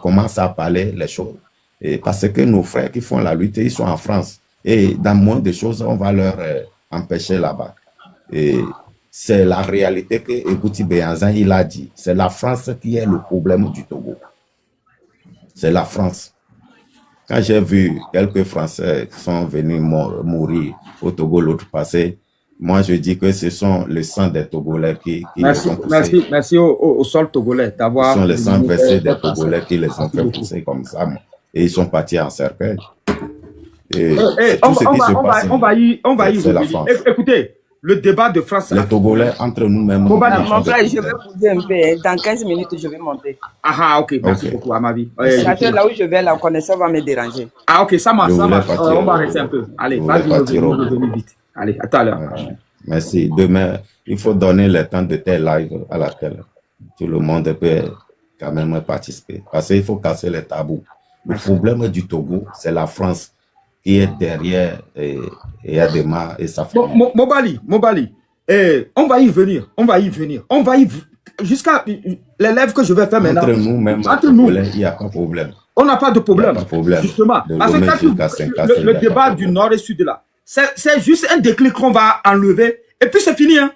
commence à parler les choses. Et parce que nos frères qui font la lutte, ils sont en France. Et dans moins de choses, on va leur empêcher là-bas. Et c'est la réalité que Ebouti Béanzin, il a dit. C'est la France qui est le problème du Togo. C'est la France. Quand j'ai vu quelques Français qui sont venus mourir au Togo l'autre passé, moi je dis que ce sont le sang des Togolais qui les ont poussés. Merci au sol togolais d'avoir... Ce sont les sangs versés des Togolais qui les ont fait pousser comme ça. Et ils sont partis en cercueil. Et tout ce qui se passe, on va y revenir. Écoutez, le débat de France... Les Togolais, entre nous-mêmes... Mon frère, je vais bouger un peu. Dans 15 minutes, je vais monter. Ah, ok. Merci beaucoup, à ma vie. Là où je vais, la connaissance va me déranger. Ah, ok, ça marche. On va rester un peu. Allez, vas-y, revenez vite. Allez, à tout à l'heure. Merci. Demain, il faut donner le temps de tes lives à laquelle tout le monde peut quand même participer. Parce qu'il faut casser les tabous. Le problème du Togo, c'est la France qui est derrière et Adema et sa famille. Mobali, on va y venir. Jusqu'à l'élève que je vais faire maintenant. Entre nous, même, il n'y a pas de problème. On n'a pas de problème. Justement. Parce que le débat du nord et sud là, c'est juste un déclic qu'on va enlever et puis c'est fini. Hein.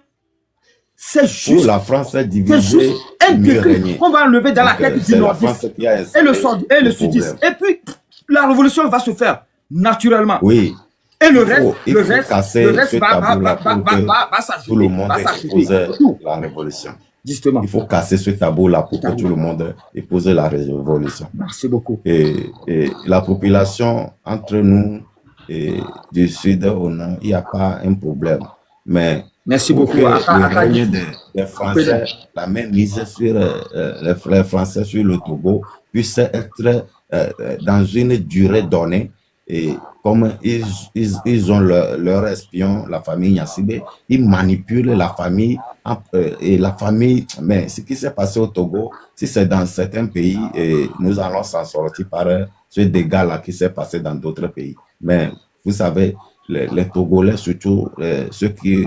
C'est juste. Pour la France est divisée. C'est juste un déclic qu'on va enlever dans la tête du nordiste et le sudiste. Et puis la révolution va se faire naturellement. Oui. Et le reste va tout le monde épouse la révolution. Justement. Il faut casser ce tabou-là pour que tout le monde épouse la révolution. Merci beaucoup. Et la population, entre nous, et du sud au nord, il n'y a pas un problème. Mais merci beaucoup. Le règne des Français, la même mise sur les Français sur le Togo puisse être dans une durée donnée. Et comme ils ont leur espion, la famille Nyassibé, ils manipulent la famille et la famille. Mais ce qui s'est passé au Togo, si c'est dans certains pays, nous allons s'en sortir par ce dégât-là qui s'est passé dans d'autres pays. Mais vous savez, les Togolais, surtout ceux qui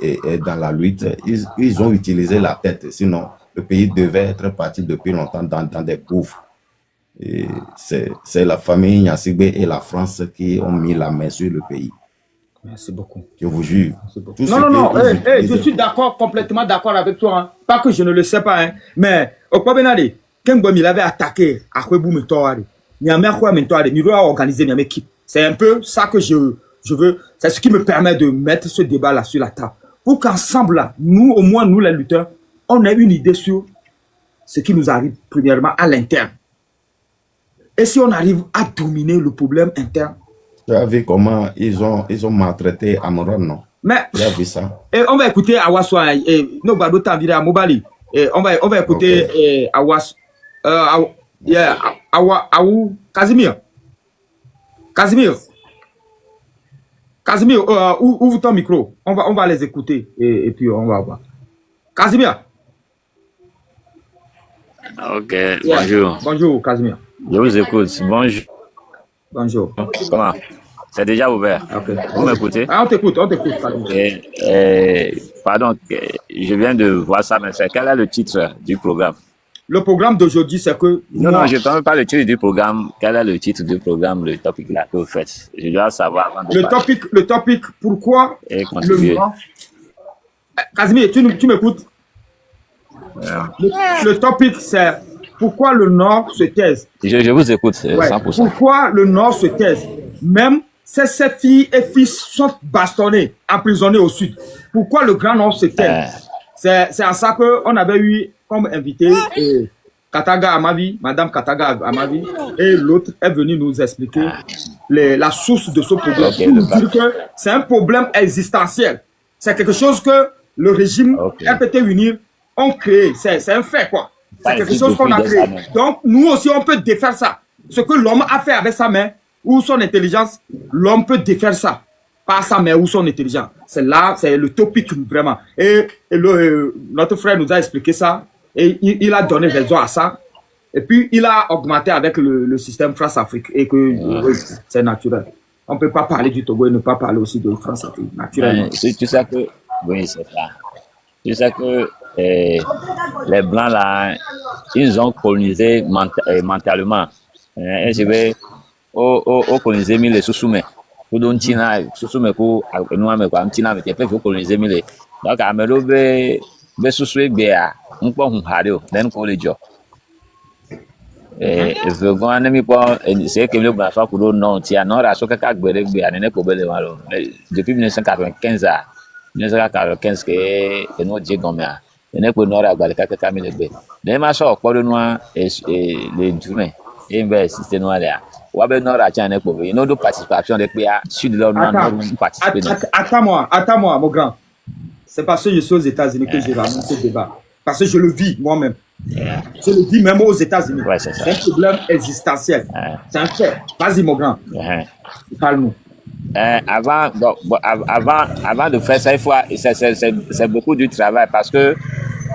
est dans la lutte, ils ont utilisé la tête. Sinon, le pays devait être parti depuis longtemps dans des gouffres. C'est la famille Nyassibé et la France qui ont mis la main sur le pays. Merci beaucoup. Je vous jure. Non. Je suis d'accord, complètement d'accord avec toi. Hein. Pas que je ne le sais pas. Hein. Mais, au Kobenade, quand il avait attaqué à Kwebou Mentoare, il y a organisé une équipe. C'est un peu ça que je veux. C'est ce qui me permet de mettre ce débat-là sur la table. Pour qu'ensemble, nous, au moins, nous les lutteurs, on ait une idée sur ce qui nous arrive premièrement à l'interne. Et si on arrive à dominer le problème interne. Tu as vu comment ils ont maltraité Amoron, non? Mais, tu as vu ça? Et on va écouter Awaswa et Nobado Tavira Mobali. On va écouter Awas. Awu Casimir. Casimir, ouvre ton micro. On va les écouter et puis on va voir. Casimir. Ok, bonjour. Bonjour, Casimir. Je vous écoute. Bonjour. Bonjour. Comment? C'est déjà ouvert. Okay. Vous m'écoutez? On t'écoute. Pardon, je viens de voir ça, mais quel est le titre du programme? Le programme d'aujourd'hui, c'est que... Non, je ne parle pas le titre du programme. Quel est le titre du programme, le topic là que vous faites? Je dois savoir avant de le topic, pourquoi le Nord... Casimir, tu m'écoutes? Le topic, c'est pourquoi le Nord se taise. Je vous écoute, 100%. Pourquoi le Nord se taise. Même ces filles et fils sont bastonnés, emprisonnés au Sud. Pourquoi le Grand Nord se taise? C'est à ça qu'on avait eu comme invité Kataga Amavi, Madame Kataga Amavi, et l'autre est venu nous expliquer la source de ce problème. Pour nous dire que c'est un problème existentiel. C'est quelque chose que le régime RPT Unir ont créé. C'est un fait, quoi. C'est quelque chose qu'on a créé. Donc, nous aussi, on peut défaire ça. Ce que l'homme a fait avec sa main ou son intelligence, l'homme peut défaire ça. Pas sa main ou son intelligence. C'est là, c'est le topic, vraiment. Et notre frère nous a expliqué ça. Et il a donné raison à ça. Et puis, il a augmenté avec le système France-Afrique. Et que c'est naturel. On ne peut pas parler du Togo et ne pas parler aussi de France-Afrique. Naturellement. Tu sais que... Oui, c'est ça. Tu sais que les Blancs là, ils ont colonisé mentalement. Et je vais coloniser les sous-soumets. Pour donc China, sous-soumets pour nous, mais quoi, China, mais peut coloniser les. Donc, à me lever, sous-soumets, bien, on peut on hario, then college. Vego anemi pas c'est que le brafa pour le non tia non raso ka gbere gbe anene ko bele malo depuis 1995 à 1995 que nous dit gomme ene ko no ra gbale ka ka mi le gbe de ma so po do noa les journée et ben système noa là wa be no ra cha ne ko be no do participation de pe sud là no participer. Attends-moi mon grand. C'est parce que je suis aux États-Unis que j'ai ramené ce débat. Parce que je le vis moi-même. Je le dis même aux États-Unis. Ouais, c'est un problème existentiel. C'est un fait. Vas-y, mon grand. Parle-nous. Avant de faire ça, il faut, c'est beaucoup du travail parce que,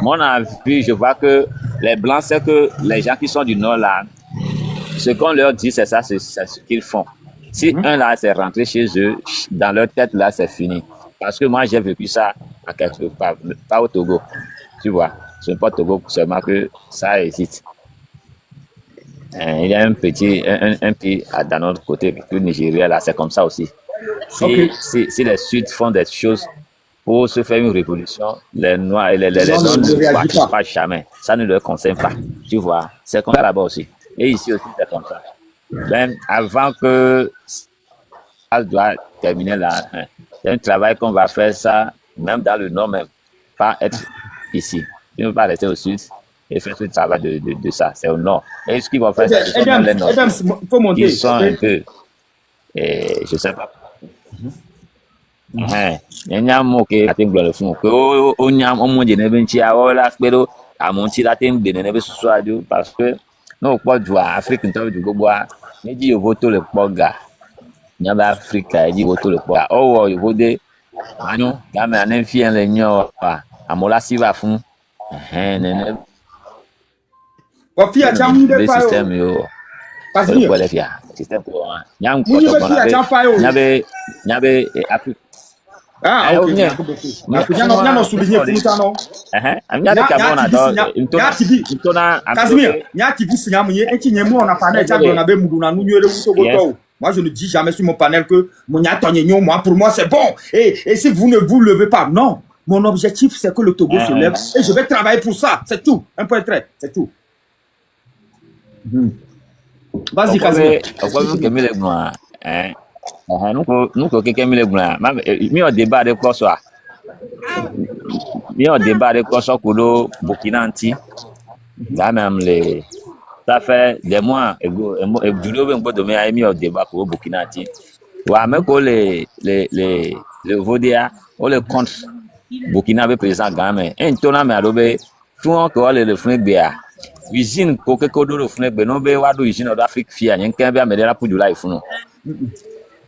mon avis, je vois que les Blancs, c'est que les gens qui sont du Nord là, ce qu'on leur dit, c'est ça, c'est ce qu'ils font. Si un là, c'est rentré chez eux, dans leur tête là, c'est fini. Parce que moi, j'ai vécu ça à quelque part, pas au Togo. Tu vois. Ce n'est pas Togo seulement que ça existe. Il y a un pays dans notre côté, le Nigeria, là, c'est comme ça aussi. Si les Suds font des choses pour se faire une révolution, les Noirs et les Noirs ne participent pas jamais. Ça ne leur concerne pas. Tu vois, c'est comme ça là-bas aussi. Et ici aussi, c'est comme ça. Même avant que ça doit terminer là, c'est un travail qu'on va faire ça, même dans le Nord, même, pas être ici. Ils ne vont pas rester au sud et faire tout le travail de ça. C'est au nord. Et ce qu'ils vont faire, c'est dans le nord. Ils sont un peu, je ne sais pas. Il y a un mot qui est le fond. Il y a un mot qui est parce que nous, quoi, du Afrique, nous avons du bois. Nous disons, vote le poga. Nous avons Afrique, nous disons, vote le poga. Oh, il faut dire, nous, quand même, un fille, les nions, à Mola Siva fond. Le système yo le fia système ko nyam ko to bona be nyabe Afrique ok nyano souligner kumutano amnya de kabona do intona Casimir nya TV sinyamunye enchi nyemu on a panel tchado na be mudu na nunywele wuto goto. Moi je ne dis jamais sur mon panel que mon nyatonye nyo moi pour moi c'est bon et si vous ne vous levez pas non. Mon objectif, c'est que le Togo se lève et je vais travailler pour ça. C'est tout. Un point trait. C'est tout. Vas-y, Casimir. Nous, mi on débat de quoi soit. Mi on débat de quoi soit Kodo, Burkina Anti. Là même les. Ça fait des mois. Et du coup, on peut donner mi on débat pour Burkina Anti. Ouais, mais que les Vodéa, on les contre. Burkina be président Gamé en tona me adobe fun ko le fun gbe a usine ko ke ko do fun gbe no be wa do usine of Afrique fia yen kan be amedela puju life no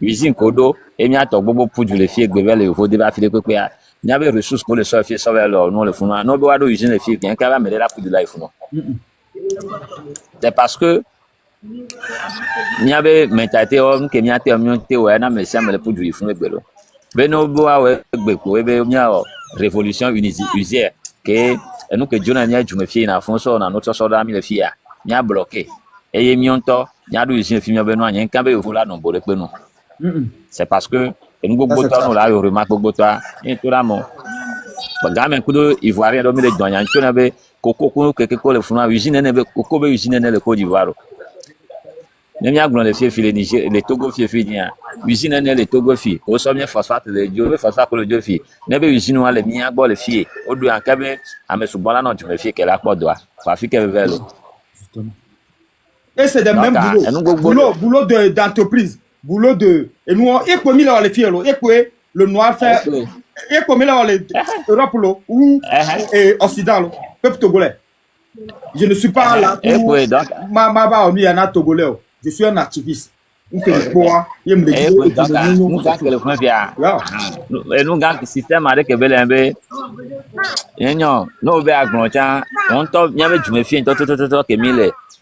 usine ko do e mi ato gbogbo puju le fie gbe le fo de ba fi de pepe a nya be ressources ko le so fie so lo no le fun no be wa do usine le fie yen kan be amedela puju life no c'est parce que nya be mentalité o nke mi ate o mi te wa na me sia me le puju fun gbe lo beno boa we gbeko ebe nya révolution usière que nous que John nya jume fie na fon so na no so da mi le fie a nya bloqué eye mi onto nya do usine fi mi beno anya nkan be yo la no bo le pe no c'est parce que nous gbogbo to no la yo remarque gbogbo to ni to la mo ga men kudo ivoirien do mi le donya ncho na be koko ko ko le funa usine ne be koko be usine ne le Côte d'Ivoire. Même y a les filles filles les Togo filles dia usine ne les Togo filles au sommet phosphate les dio phosphate le dio filles ne be usine wa le mi agbo le filles o do an kabe amesubola na tu me filles que la po doa fa fi que velo et c'est de même boulot d'entreprise boulot de et nous et pour mi là les filles et pour le noir fait et pour mi là les Europe ou et occident peuple togolais je ne suis pas là pour ma ba mi na togolais. Je suis un activiste. Nous système avec Belembe. No be agboncha. On to nyame jume fi to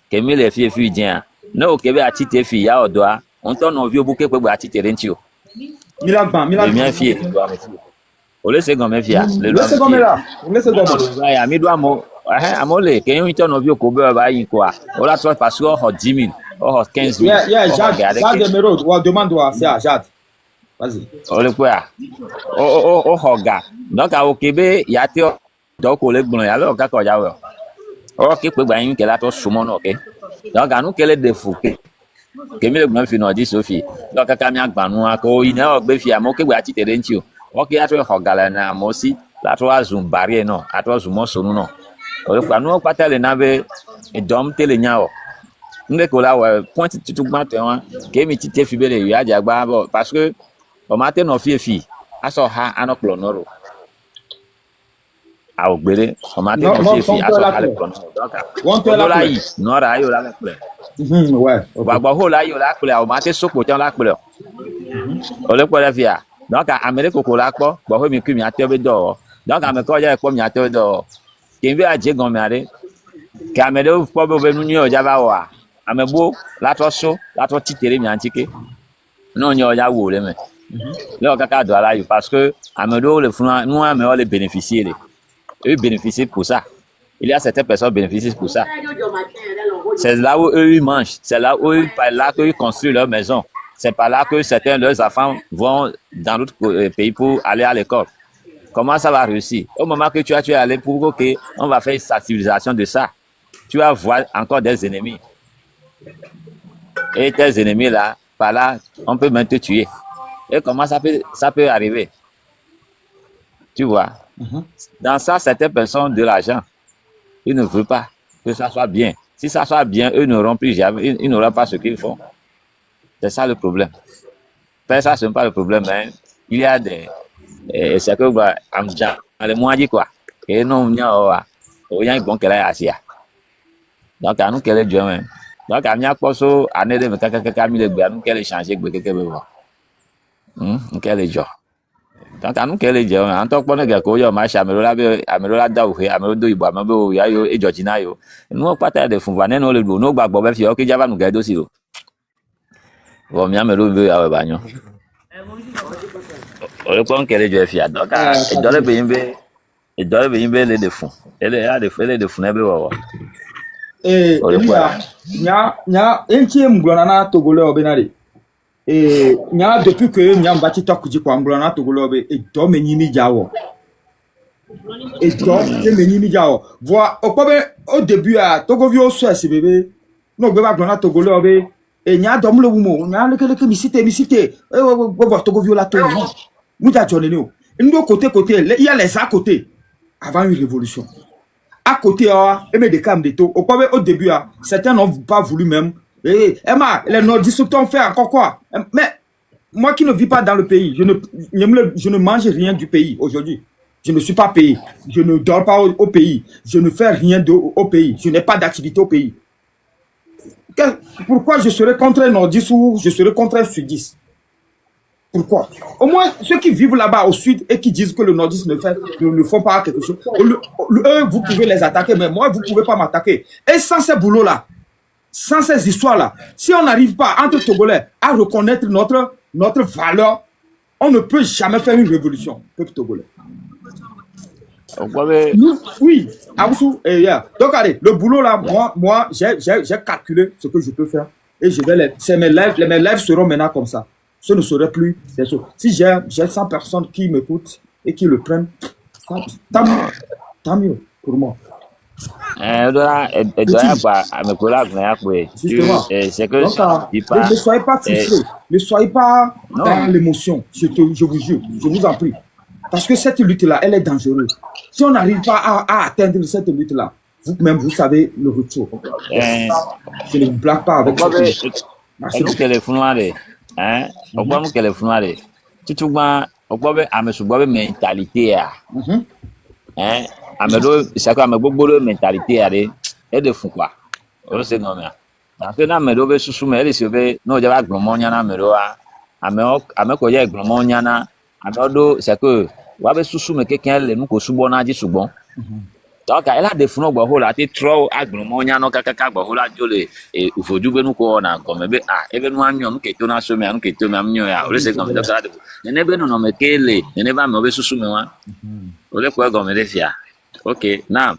kemile fi dia. No kebe atite fi ya odoa. On to no vi obuke pe atite rentio. Mila fi O le se gome fia. Laissez comme là. Laissez comme là. Ya mi do amo. Amo le ke yin to no bi ko be ba yin ko a. O la so parce que o 10 000, o 15 000. Yeah, Jade Emeraude, on demande c'est à Jade. Vas-y. O le kwa. O hoga. Donc a o kebe ya te do ko le gbon ya lo ka ko ja we. O ke pe gba yin ke la to sumo no ke. Donc anu ke le defu ke. Ke mi le gbon fi no di Sophie. Donc ka mi agbanu ko ina o gbe fi amo ke gba ti tere nti o. O ke ya to hoga la na mo si la to azun barrier no, a to azun mo sonu no. O le kwa no pata le na be dom tele nya o. Nde ko la we point tutu gba te wan ke mi ti te fi be le ya jagba bo parce que o ma te no fi aso ha anoklo noro a ogbere o ma te no fi aso ha le klo One to la la yi nora ayo la ple ouais. wa gbo ho la yo la ple o ma te sopo tan la ple o le po le fi a donc amere koko la po gbo ho mi ku mi ate be do donc ame ko ja po mi ate be do ke bi a je gan mi are ke amere o po be nu ni o ja ba wa ame bo la to so la to ti tere mi antike non yo ya wo le me le kaka do ala yo parce que amedo le funa nous ame les bénéficier eux bénéficient pour ça il y a certaines personnes bénéficient pour ça c'est là où eux ils mangent c'est là où par là que ils construisent leur maison c'est par là que certains de leurs enfants vont dans d'autres pays pour aller à l'école. Comment ça va réussir au moment que tu es allé pour que on va faire une sensibilisation de ça, tu vas voir encore des ennemis et tes ennemis là par là on peut même te tuer. Et comment ça peut arriver? Tu vois? Dans ça, certaines personnes de l'argent, ils ne veulent pas que ça soit bien. Si ça soit bien, eux n'auront plus jamais, ils n'auront pas ce qu'ils font. C'est ça le problème. Mais ça, ce n'est pas le problème. Hein. Il y a des... c'est que, les moyens, quoi. Et non, il y a un bon qu'elle est assis. Donc, à nous, qu'elle est Dieu. Donc, à nous, poso, à nous, nous, qu'elle est changée, qu'elle est Dieu. Donc, à nous, qu'elle est Dieu. En tant que bonne gars, qu'on y a marché, amélola daoué, amélodo ibo, amélodo yayo, et Georgina yo. Nous, pas de fou, vanne, nous, le blou, nous, bak, bobel, fio, qui java nous gagne aussi. Bon, mi amélodo, à bagnon. On le prend qu'elle est Dieu, fia. Donc, il doit le payer, il doit le payer les défauts. Elle est à des frais, les défauts, n'ebe wawa. Et, nya, entier m'glonana togolais au Benari. Et nya depuis que nya mbati tokuji kwa m'glonana togolais au et do menimi jawo. Et do menimi jawo. Vois, au début à Togovio soit ce bébé. No beba glonana togolais au et nya dom le wumo, nya le que misité. Voir Togovio la to. Mouja joneno. Et nous côté, il y a les à côté avant une révolution. À côté, et mes des cam de taux. Au début, certains n'ont pas voulu même. Emma, les nordistes ont fait encore quoi? Mais moi qui ne vis pas dans le pays, je ne mange rien du pays aujourd'hui. Je ne suis pas payé. Je ne dors pas au pays. Je ne fais rien au pays. Je n'ai pas d'activité au pays. Pourquoi je serais contre un nordiste ou je serais contre un sudiste? Pourquoi? Au moins, ceux qui vivent là-bas au sud et qui disent que le nordiste ne font pas quelque chose, eux, vous pouvez les attaquer, mais moi, vous ne pouvez pas m'attaquer. Et sans ces boulots-là, sans ces histoires-là, si on n'arrive pas, entre Togolais, à reconnaître notre valeur, on ne peut jamais faire une révolution, peuple togolais. Oui, donc allez, le boulot-là, moi j'ai calculé ce que je peux faire. Et je vais mes lives seront maintenant comme ça. Ce ne serait plus des choses. Si j'ai 100 personnes qui m'écoutent et qui le prennent, tant mieux pour moi. Justement. C'est que donc, ne soyez pas frustrés, ne soyez pas dans l'émotion, je vous jure, je vous en prie. Parce que cette lutte-là, elle est dangereuse. Si on n'arrive pas à atteindre cette lutte-là, vous-même, vous savez le retour. Je ne vous blague pas avec ça. Merci. Hein, on voit nous qu'elle est flouée. Tu vois, on voit une mentalité hein, c'est quoi, mais beaucoup de mentalité et de fou quoi. On sait non mais. Parce que na mero be susu me elisi be no jaba glomonya na mero a ame ko ye glomonya na adodo c'est que wa be susu me keken le nu ko subo na ji sugbon. Donc, elle a des fonds, là, t'es trop agrément, y a non, caca, là, et il faut du bien, nous, quoi, on a comme, et ben, nous, nous, qui est on a semé, nous, qui est on a mis, on laisse comme, d'accord, il n'est pas, non, mais quel est, il n'est pas, mais, sous moi, on les quoi, comme, les filles. Ok, now,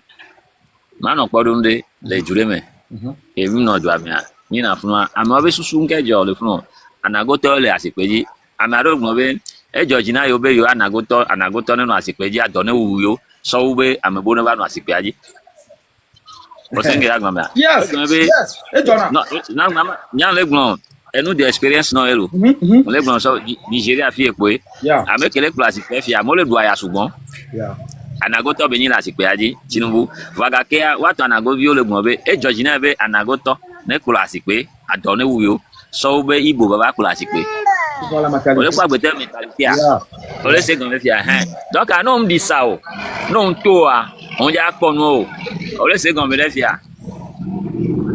maintenant, pas donner les jurés, mais, et nous, non, doit bien, ni n'a pas, à mauvais sous un jour, le front, à nagoto, les assez à ma robe, mauvais, et Georgina, yo, be, yo, à nagoto, non, assez à donner ou yo. So we am a bonava no asipiaji. O singe ya gamba. Yes. Yes. Et Jonah. No, na mama, nya legbon. E no the experience no elo. Legbon so Nigeria fi epo. Yeah. Ame kele classic fi a mo le do aya sugbon. Yeah. Anagoto be ni la asipiaji. Tinubu. Vaga ke watu anago vi o legbon be e Georgina be anagoto ne classic pe adone wuyo. So be Igbo baba classic pe. Voilà ma On le pas better mentality a. On le sait comme le fia hein. Donc à non dit ça o. Non toi, on ya pas nous. On le sait comme le fia.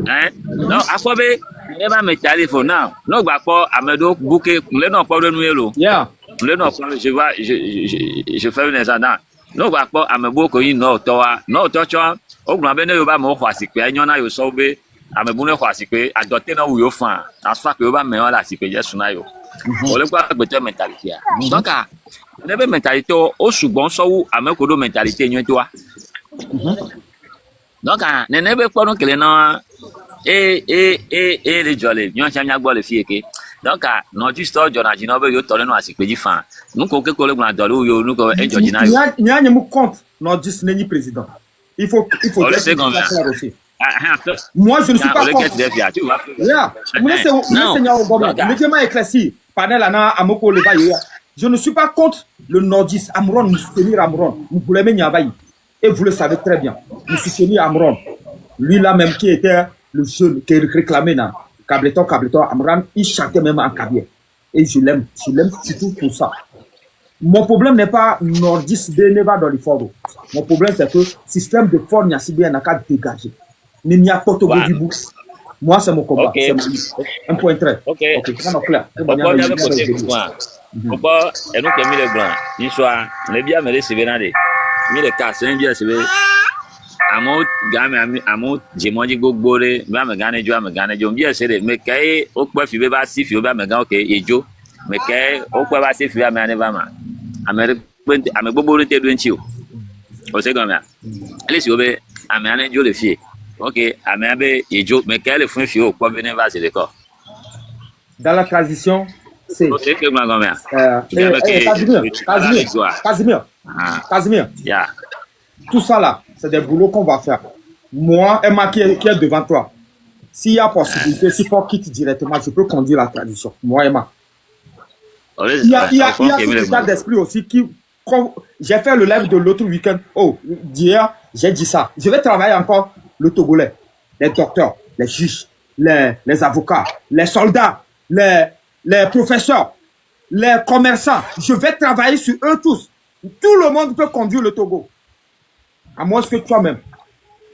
Hein? Non, à quoi be ne ba mentality for now. Non gba po amedo bouquet, le non pas de nous elo. Yeah. Le non je vois je fais une examen. Non gba po amebo ko yin no to wa. No to cho. O gba be ne yo ba mo kwa sikpe nyona yo so be amebu ne kwa sikpe adote na wo yo fan. Asfa ke yo ba me la sikpe je suna yo. On le pas better mentalité. Donc, on avait mentalité au second so amekodo mentalité nyo toi. Donc, ne nebe pas donc les non les jolly. Nyo chamia gbo le fie ke. Donc, no juste Jonah Jinobe yo tole no asipedi fan. Nous ko ke ko le gna dolo yo nous ko Georgina. Nya mu compte no juste neni président. Il faut dire aussi. Moi, je ne suis pas contre. Yeah. Je ne suis pas contre le nordiste. Amron, nous soutenir Amron. Nous voulons Niavaï. Et vous le savez très bien. Nous soutenir Amron. Lui là même qui était le jeune qui réclamait dans Cableton, Amron, il chantait même en cabier. Et je l'aime surtout pour ça. Mon problème n'est pas nordiste de Neva dans les forts. Mon problème c'est que le système de fort n'y a si bien n'a qu'à dégager. Moi, c'est mon combat. Okay. C'est un point très. Ok. Non, clair. Pourquoi il y a côté blanc? Pourquoi et nous qui mis le blanc? Une soit les biens me recevoir dans des. Mi le cas, c'est un bien recevoir. Amo game amo jemoji gogbore ba me gane jo bien c'est mais kay o pe fi be ba si fi o ba me gan okay ejo mais kay o pe ba si fi ba me ane ba ma amere ame gogbore te do nchi o se gan me ale si o be ame ane jo le fi. Ok, Améabe et Joe, mais quel est le fond fio pour venir vers le corps? Dans la transition, c'est. C'est que ma grand-mère. Casimir. Yeah. Tout ça là, c'est des boulots qu'on va faire. Moi, Emma qui est devant toi, s'il y a possibilité, s'il faut quitter directement, je peux conduire la transition. Moi, Emma. Il y a ce état d'esprit aussi qui. J'ai fait le live de l'autre week-end. Oh, d'hier, j'ai dit ça. Je vais travailler encore le Togolais, les docteurs, les juges, les avocats, les soldats, les professeurs, les commerçants. Je vais travailler sur eux tous. Tout le monde peut conduire le Togo. À moins que toi-même,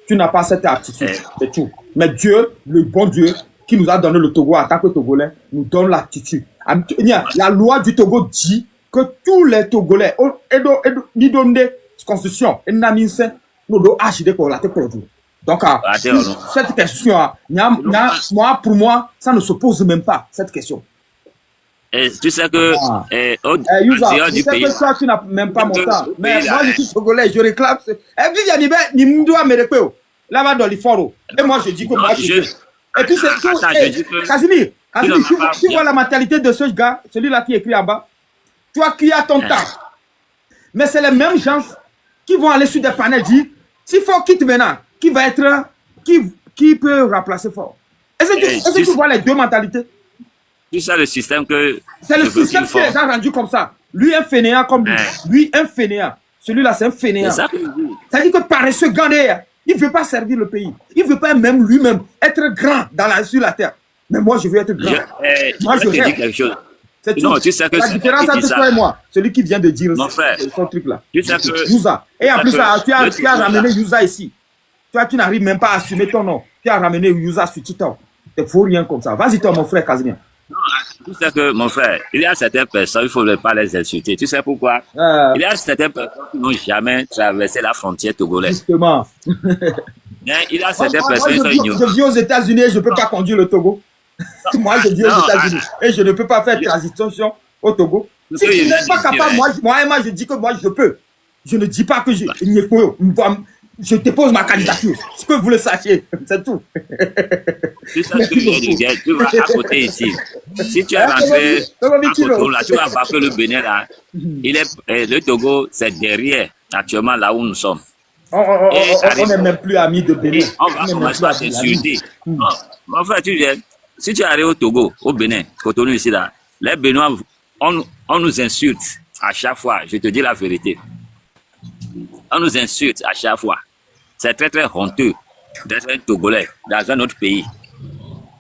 tu n'as pas cette aptitude. C'est tout. Mais Dieu, le bon Dieu, qui nous a donné le Togo en tant que Togolais, nous donne l'aptitude. La loi du Togo dit que tous les Togolais, ni donné constitution, et n'amince, nous devons agir pour la produire. Donc, cette question, moi, pour moi, ça ne se pose même pas, cette question. Et tu sais que, Yusa, tu sais que toi, tu n'as même pas mon temps. Mais moi, je suis Togolais, je réclame. Et puis, il y a des doigts américains, là-bas dans les forums. Et moi, je dis que moi, et puis, c'est tout. Casimir, tu vois la mentalité de ce gars, celui-là qui écrit en bas. Toi qui as ton temps. Mais c'est les mêmes gens qui vont aller sur des panels dire, s'il faut quitter maintenant, qui va être, qui peut remplacer fort. Est-ce que tu vois les deux mentalités? C'est ça le système que. C'est le système qui les a rendus comme ça. Lui, un fainéant comme lui. Lui, un fainéant. Celui-là, c'est un fainéant. C'est-à-dire que paresseux gagné, il ne veut pas servir le pays. Il ne veut pas même lui-même être grand sur la terre. Mais moi, je veux être grand. Moi, je veux quelque chose. C'est tout. Non, tu sais que la différence entre toi et moi, celui qui vient de dire son truc là. Tu sais que Yusa. Et en plus, tu as ramené Yusa ici. Toi, tu n'arrives même pas à assumer ton nom. Tu as ramené Yusa sur Titan. Il ne faut rien comme ça. Vas-y, toi, mon frère Casimir. Tu sais que, mon frère, il y a certaines personnes, il ne faut pas les insulter. Tu sais pourquoi? Il y a certaines personnes qui n'ont jamais traversé la frontière togolaise. Justement. Mais il y a certaines personnes qui sont ignorantes. Je vis aux États-Unis et je ne peux pas conduire le Togo. Moi, je vis aux États-Unis et je ne peux pas faire transition au Togo. Si tu n'es pas capable, moi, je dis que moi, je peux. Je ne dis pas que je je dépose ma candidature. Ce que vous le sachiez, c'est tout. Tu sais ce que je veux dire, tu vas à côté ici. Si tu es rentré à Cotonou, là, tu vas voir que le Bénin, là, le Togo, c'est derrière, actuellement, là où nous sommes. On n'est même plus amis de Bénin. On va commencer à s'insulter. Mon frère, si tu arrives au Togo, au Bénin, Cotonou ici, là, les Béninois, on nous insulte à chaque fois, je te dis la vérité. On nous insulte à chaque fois. C'est très très honteux d'être un Togolais dans un autre pays.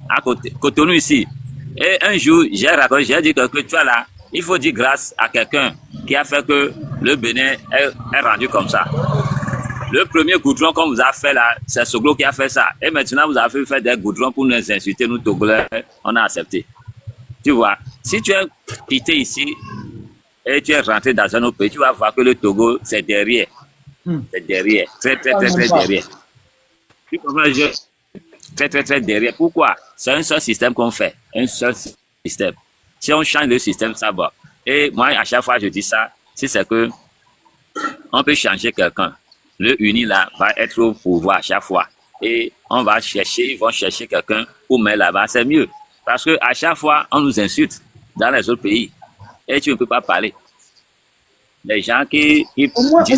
À côté, Cotonou ici. Et un jour, j'ai dit que tu vois là, il faut dire grâce à quelqu'un qui a fait que le Bénin est rendu comme ça. Le premier goudron qu'on vous a fait là, c'est Soglo qui a fait ça. Et maintenant, vous avez fait des goudrons pour nous insulter, nous Togolais, on a accepté. Tu vois, si tu es quitté ici et tu es rentré dans un autre pays, tu vas voir que le Togo, c'est derrière. C'est derrière. Très, très, très, très derrière. Tu comprends? Très, très, très derrière. Pourquoi? C'est un seul système qu'on fait. Un seul système. Si on change le système, ça va. Et moi, à chaque fois, je dis ça, si c'est que on peut changer quelqu'un. Le uni là va être au pouvoir à chaque fois. Et on va chercher, ils vont chercher quelqu'un pour mettre là-bas. C'est mieux. Parce que à chaque fois, on nous insulte dans les autres pays. Et tu ne peux pas parler. Les gens qui disent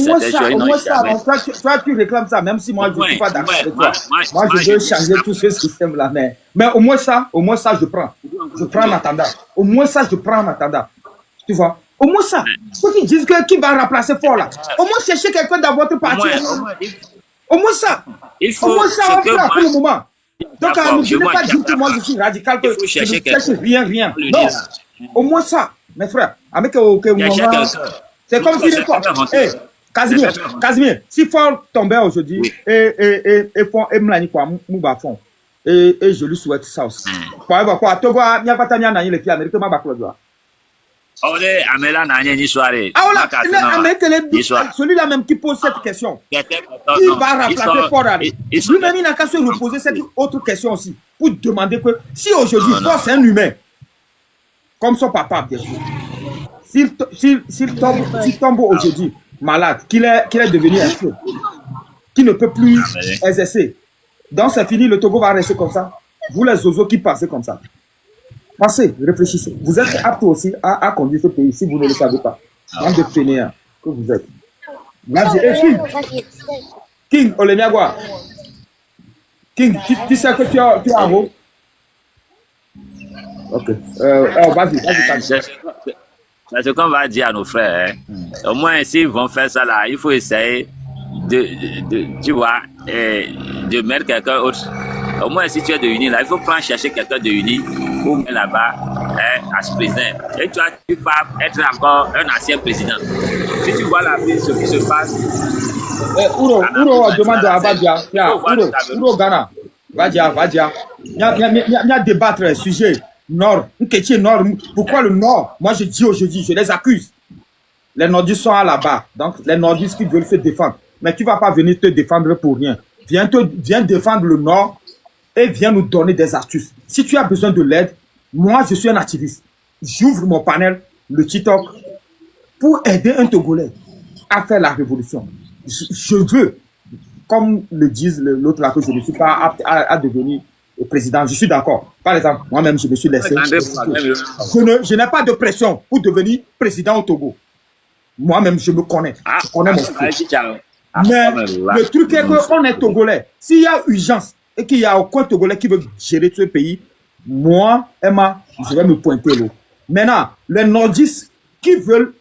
certaines choses, ils n'ont jamais. Toi, tu réclames ça, même si moi, je ne suis pas d'accord avec toi. Moi, je veux changer tout ce système-là. Mais au moins ça, je prends. Je prends en attendant. Au moins ça, je prends en attendant. Tu vois? Au moins ça. Ceux qui disent qui va remplacer Fort là. Au moins chercher quelqu'un dans votre parti. Au moins ça. Au moins ça, on prend pour le moment. Donc, je ne vais pas dire que moi, je suis radical, que je ne cherche rien. Non. Au moins ça, mes frères. Avec c'est comme si Fort. Casimir, si Fort tombait aujourd'hui et Mlani quoi, Mouba Fond. Et je lui souhaite ça aussi. Pour avoir quoi, Togo, il n'y a pas de temps les filles américaines, ma bac. Celui-là même qui pose cette question, qui va remplacer Fort. Lui-même, il n'a qu'à se reposer cette autre question aussi, pour demander que si aujourd'hui Fort c'est un humain, comme son papa, bien sûr, s'il tombe aujourd'hui malade, qu'il est devenu un fou, qui ne peut plus exercer, donc c'est fini, le Togo va rester comme ça. Vous les oiseaux qui pensez comme ça. Pensez, réfléchissez. Vous êtes apte aussi à conduire ce pays si vous ne le savez pas. Bande de fainéants que vous êtes. King, Olemiagwa. King, tu sais que tu es en haut? Ok. Vas-y. C'est ce qu'on va dire à nos frères. Au moins, s'ils vont faire ça là, il faut essayer tu vois, de mettre quelqu'un autre. Au moins, si tu es de uni là, il faut prendre chercher quelqu'un de uni pour mettre là-bas à ce président. Et toi, tu peux être encore un ancien président. Si tu vois la vie, ce qui se passe. Uro demande à Vadia. Uro Ghana. Vadia. Il y a débattre un sujet. Nord, Nord. Pourquoi le Nord? Moi, je dis aujourd'hui, je les accuse. Les nordistes sont là-bas. Donc, les nordistes qui veulent se défendre. Mais tu ne vas pas venir te défendre pour rien. Viens défendre le Nord et viens nous donner des astuces. Si tu as besoin de l'aide, moi, je suis un activiste. J'ouvre mon panel, le TikTok, pour aider un Togolais à faire la révolution. Je veux, comme le disent l'autre là, que je ne suis pas apte à devenir président. Je suis d'accord. Par exemple, moi-même, je me suis laissé. Je n'ai pas de pression pour devenir président au Togo. Moi-même, je me connais. Je connais mon truc. Mais le truc est qu'on est Togolais. S'il y a urgence et qu'il n'y a aucun Togolais qui veut gérer ce pays, moi, Emma, je vais me pointer là. Maintenant, les nordistes qui veulent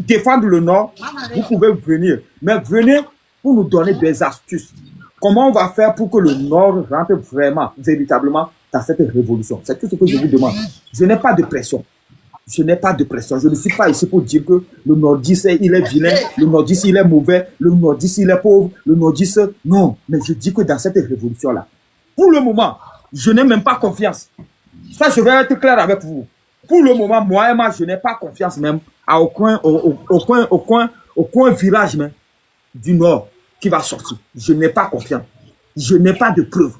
défendre le Nord, vous pouvez venir. Mais venez pour nous donner des astuces. Comment on va faire pour que le Nord rentre vraiment, véritablement dans cette révolution? C'est tout ce que je vous demande. Je n'ai pas de pression. Je ne suis pas ici pour dire que le nordiste, il est vilain, le nordiste, il est mauvais, le nordiste, il est pauvre, le nordiste... Non, mais je dis que dans cette révolution-là, pour le moment, je n'ai même pas confiance. Ça, je vais être clair avec vous. Pour le moment, moi, je n'ai pas confiance même à aucun virage même du Nord qui va sortir. Je n'ai pas confiance. Je n'ai pas de preuves.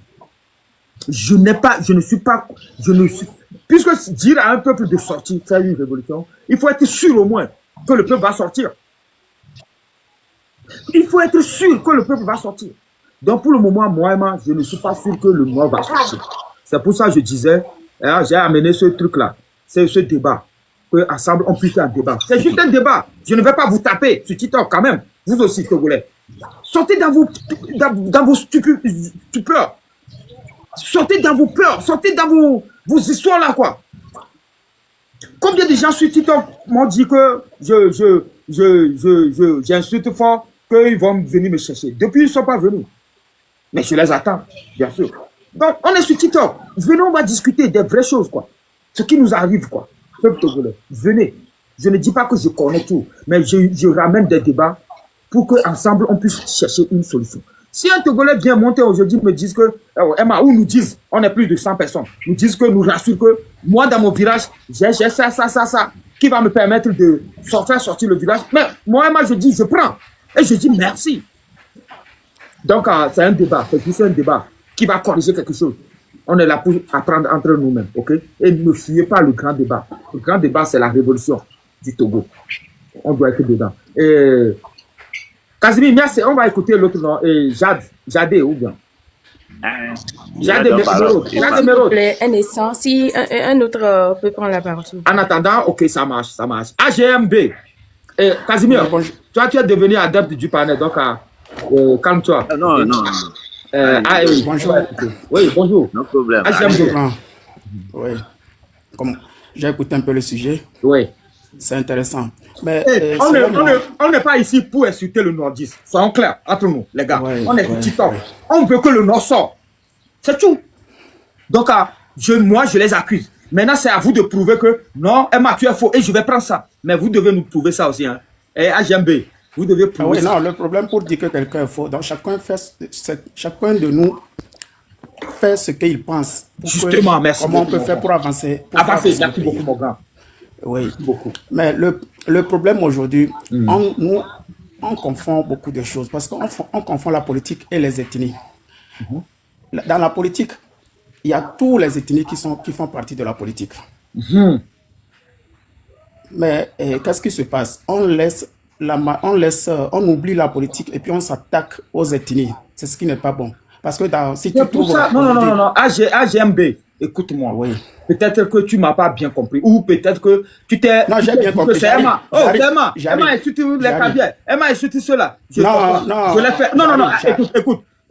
Puisque dire à un peuple de sortir, faire une révolution, il faut être sûr au moins que le peuple va sortir. Il faut être sûr que le peuple va sortir. Donc pour le moment, moi, je ne suis pas sûr que le Nord va sortir. C'est pour ça que je disais, j'ai amené ce truc-là, c'est ce débat, qu'ensemble on puisse faire un débat. C'est juste un débat. Je ne vais pas vous taper sur TikTok quand même. Vous aussi, Togolais. Sortez dans vos stupeurs. Sortez dans vos peurs. Sortez dans vos histoires là, quoi. Combien de gens sur TikTok m'ont dit que j'insulte fort, qu'ils vont venir me chercher. Depuis, ils ne sont pas venus. Mais je les attends, bien sûr. Donc, on est sur TikTok. Venez, on va discuter des vraies choses, quoi. Ce qui nous arrive, quoi. Peuple togolais, venez. Je ne dis pas que je connais tout, mais je ramène des débats pour qu'ensemble, on puisse chercher une solution. Si un Togolais vient monter aujourd'hui, me disent que, Emma, ou nous disent, on est plus de 100 personnes, nous disent que, nous rassurent que, moi, dans mon village, j'ai ça, qui va me permettre de faire sortir le village. Mais moi, Emma, je dis, je prends. Et je dis merci. Donc, c'est un débat, c'est juste un débat qui va corriger quelque chose. On est là pour apprendre entre nous-mêmes, ok? Et ne fuyez pas le grand débat. Le grand débat, c'est la révolution du Togo. On doit être dedans. Et Casimir, merci. On va écouter l'autre nom. Et Jadé, ou bien? Jadé Mérode. Un instant, si un autre peut prendre la parole. En attendant, ok, ça marche. AGMB. Et Casimir, toi, tu es devenu adepte du panel, donc calme-toi. Non. Oui, bonjour. Oui, bonjour. No problème. AGMB. Oui. Comme j'ai écouté un peu le sujet. Oui. C'est intéressant. Mais on n'est pas ici pour insulter le nordiste. Soyons clairs entre nous, les gars. Ouais, on est petit temps. On veut que le nord sorte. C'est tout. Donc, moi, je les accuse. Maintenant, c'est à vous de prouver que non, Emma, tu es faux et je vais prendre ça. Mais vous devez nous prouver ça aussi. Hein. Et AGMB, vous devez prouver ça. Non, le problème pour dire que quelqu'un est faux, donc chacun de nous fait ce qu'il pense. Justement, merci. Comment on peut faire pour avancer Avancer, merci beaucoup, mon grand. Oui, beaucoup. Mais le problème aujourd'hui, on confond beaucoup de choses parce qu'on confond la politique et les ethnies. Dans la politique, il y a tous les ethnies qui font partie de la politique. Mais qu'est-ce qui se passe? On oublie la politique et puis on s'attaque aux ethnies. C'est ce qui n'est pas bon. Parce que si tu trouves... Non. AGMB, écoute-moi. Oui. Peut-être que tu ne m'as pas bien compris. Ou peut-être que tu t'es... Non, j'ai bien compris. C'est Emma. Oh, c'est Emma. Emma insulte les caviers. Emma insulte cela. Non. Je l'ai fait. Non.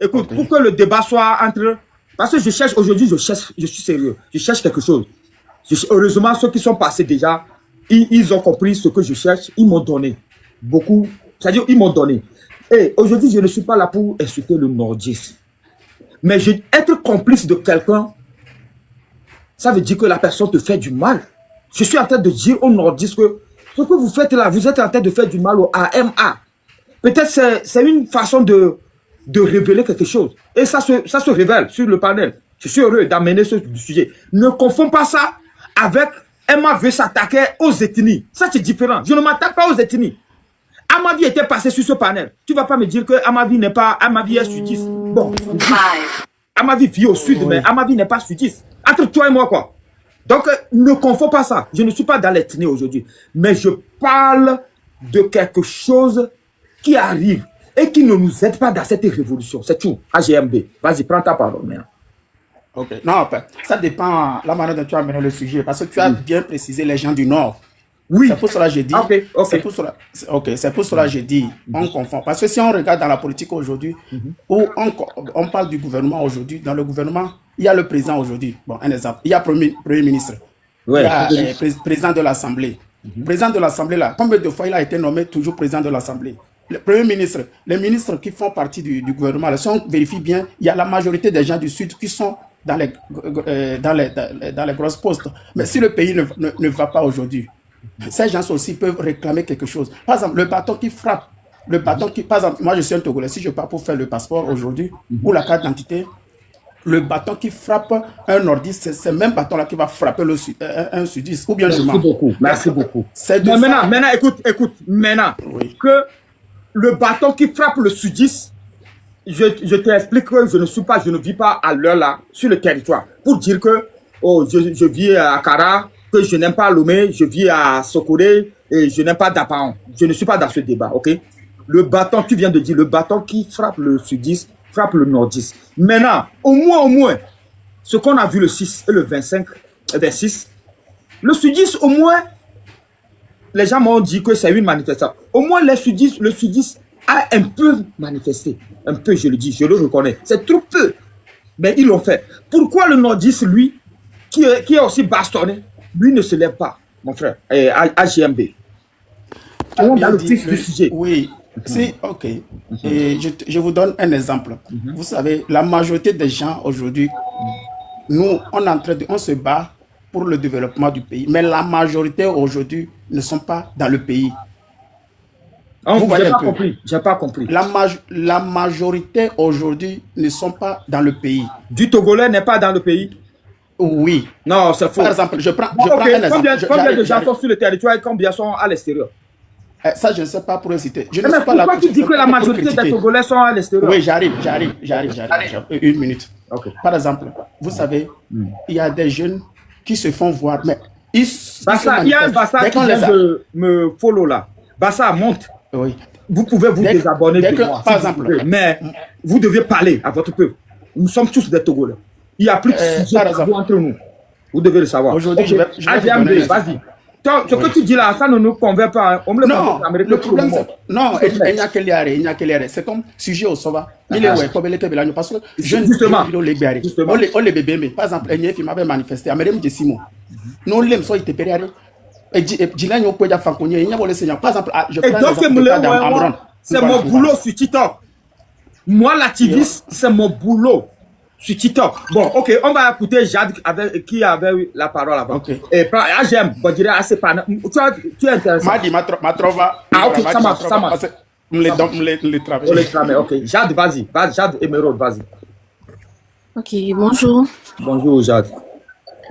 Écoute. Pour que le débat soit entre... Parce que je cherche aujourd'hui, je suis sérieux. Je cherche quelque chose. Heureusement, ceux qui sont passés déjà, ils ont compris ce que je cherche. Ils m'ont donné beaucoup. C'est-à-dire, ils m'ont donné. Et aujourd'hui, je ne suis pas là pour insulter le nordiste. Mais être complice de quelqu'un, ça veut dire que la personne te fait du mal. Je suis en train de dire aux nordistes que ce que vous faites là, vous êtes en train de faire du mal au AMA. Peut-être c'est une façon de révéler quelque chose. Et ça se révèle sur le panel. Je suis heureux d'amener ce sujet. Ne confonds pas ça avec Emma veut s'attaquer aux ethnies. Ça, c'est différent. Je ne m'attaque pas aux ethnies. Amavi était passé sur ce panel. Tu ne vas pas me dire que Amavi n'est pas... Amavi est sudiste. Bon. Amavi vit au sud, mais Amavi n'est pas sudiste. Entre toi et moi, quoi. Donc, ne confonds pas ça. Je ne suis pas dans l'ethnie aujourd'hui. Mais je parle de quelque chose qui arrive et qui ne nous aide pas dans cette révolution. C'est tout. AGMB. Vas-y, prends ta parole maintenant. Ok. Non, ça dépend de la manière dont tu as mené le sujet. Parce que tu as bien précisé les gens du Nord. Oui. C'est pour cela que j'ai dit. Okay. C'est pour cela que j'ai dit. On confond. Parce que si on regarde dans la politique aujourd'hui, où on parle du gouvernement aujourd'hui, dans le gouvernement, il y a le président aujourd'hui. Bon, un exemple. Il y a premier ministre. Ouais. Il y a président de l'Assemblée. Président de l'Assemblée, là, combien de fois il a été nommé toujours président de l'Assemblée? Le premier ministre, les ministres qui font partie du gouvernement, là, si on vérifie bien, il y a la majorité des gens du Sud qui sont dans les grosses postes. Mais si le pays ne va pas aujourd'hui, ces gens aussi peuvent réclamer quelque chose. Par exemple, le bâton qui frappe, par exemple, moi je suis un Togolais, si je pars pour faire le passeport aujourd'hui, ou la carte d'identité, le bâton qui frappe un nordiste, c'est ce même bâton-là qui va frapper un sudiste. Ou bien je Merci mens. beaucoup. Merci beaucoup. C'est de Mais ça. maintenant, écoute, maintenant, Oui. que le bâton qui frappe le sudiste, je t'explique que je ne vis pas à l'heure là, sur le territoire. Pour dire que, oh, je vis à Kara, que je n'aime pas Lomé, je vis à Sokoré, et je n'aime pas Dapaon. Je ne suis pas dans ce débat, ok? Le bâton, tu viens de dire, le bâton qui frappe le sudiste, frappe le nordiste. Maintenant, au moins, ce qu'on a vu le 6 et le 26, le sudiste, au moins, les gens m'ont dit que c'est une manifestation. Au moins, le sudiste a un peu manifesté. Un peu, je le dis, je le reconnais. C'est trop peu. Mais ils l'ont fait. Pourquoi le nordiste, lui, qui est aussi bastonné, lui ne se lève pas, mon frère, AGMB. On est dans le vif du sujet. Oui, si, ok. Et je vous donne un exemple. Vous savez, la majorité des gens aujourd'hui, nous, on se bat pour le développement du pays. Mais la majorité aujourd'hui ne sont pas dans le pays. Vous voyez un peu. J'ai pas compris. La majorité aujourd'hui ne sont pas dans le pays. Du Togolais n'est pas dans le pays? Oui. Non, c'est faux. Par exemple, je prends Ok, un exemple. combien de gens sont sur le territoire et combien sont à l'extérieur? Ça, je ne sais pas pour citer. Je ne Mais suis pas là pourquoi tu dis que la majorité des Togolais sont à l'extérieur? Oui, j'arrive. Une minute. Ok. Par exemple, vous savez, il y a des jeunes qui se font voir, mais il y a un Bassa qui vient de me follow là. Bassa, monte. Oui. Vous pouvez vous désabonner de moi, par exemple. mais vous devez parler à votre peuple. Nous sommes tous des Togolais. Il n'y a plus de sujet entre nous. Vous devez le savoir. Aujourd'hui, okay. AGMB, vas-y. Ce que tu dis là, ça ne nous convainc pas. On me le non, le problème, c'est... Non, il n'y a que l'air. C'est comme sujet au Sova. Parce que justement. On les bébés, par exemple, il y a qui m'avait manifesté. Non, les gens étaient pérés. Et par exemple, je prends c'est mon boulot sur TikTok. Moi, l'activiste, c'est mon boulot sur TikTok. Bon, ok, on va écouter Jade qui avait eu la parole avant. Okay. Et j'aime, bon, je dirais assez pas. Tu es intéressant. Ma trova. Ah, ok, ça marche. On les travaille. Ok. Jade, vas-y. Jade Emerald, vas-y. Ok, bonjour. Bonjour, Jade.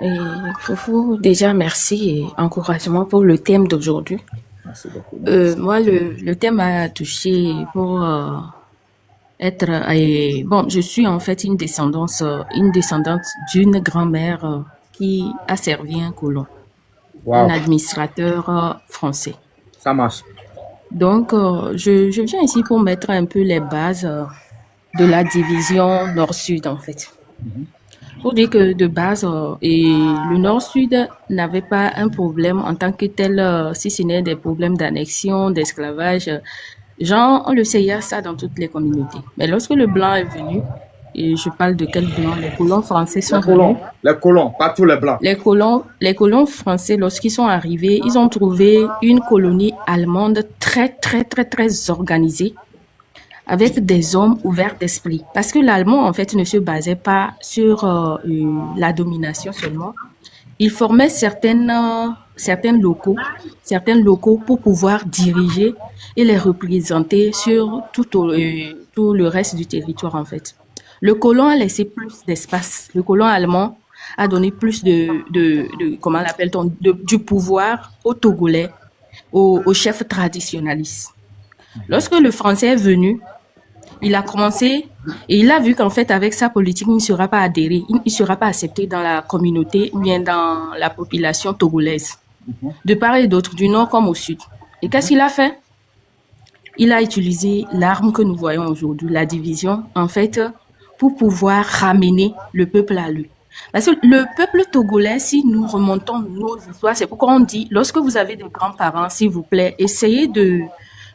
Et Foufou, déjà merci et encouragement pour le thème d'aujourd'hui. Merci beaucoup. Moi, le thème m'a touché pour être... bon, je suis en fait une descendante d'une grand-mère qui a servi un colon, un administrateur français. Ça marche. Donc, je viens ici pour mettre un peu les bases de la division Nord-Sud, en fait. Pour dire que de base, et le Nord-Sud n'avait pas un problème en tant que tel, si ce n'est des problèmes d'annexion, d'esclavage. Genre, on le sait, il y a ça dans toutes les communautés. Mais lorsque le blanc est venu, et je parle de quel blanc? Les colons français sont venus. Les colons, pas tous les blancs. Les colons français, lorsqu'ils sont arrivés, ils ont trouvé une colonie allemande très organisée, avec des hommes ouverts d'esprit. Parce que l'allemand, en fait, ne se basait pas sur la domination seulement. Il formait certains locaux pour pouvoir diriger et les représenter sur tout le reste du territoire, en fait. Le colon a laissé plus d'espace. Le colon allemand a donné plus comment l'appelle-t-on, du pouvoir aux Togolais, aux chefs traditionnalistes. Lorsque le Français est venu, il a commencé et il a vu qu'en fait, avec sa politique, il ne sera pas adhéré, il ne sera pas accepté dans la communauté, bien dans la population togolaise, de part et d'autre, du nord comme au sud. Et qu'est-ce qu'il a fait? Il a utilisé l'arme que nous voyons aujourd'hui, la division, en fait, pour pouvoir ramener le peuple à lui. Parce que le peuple togolais, si nous remontons nos histoires, c'est pourquoi on dit, lorsque vous avez des grands-parents, s'il vous plaît, essayez de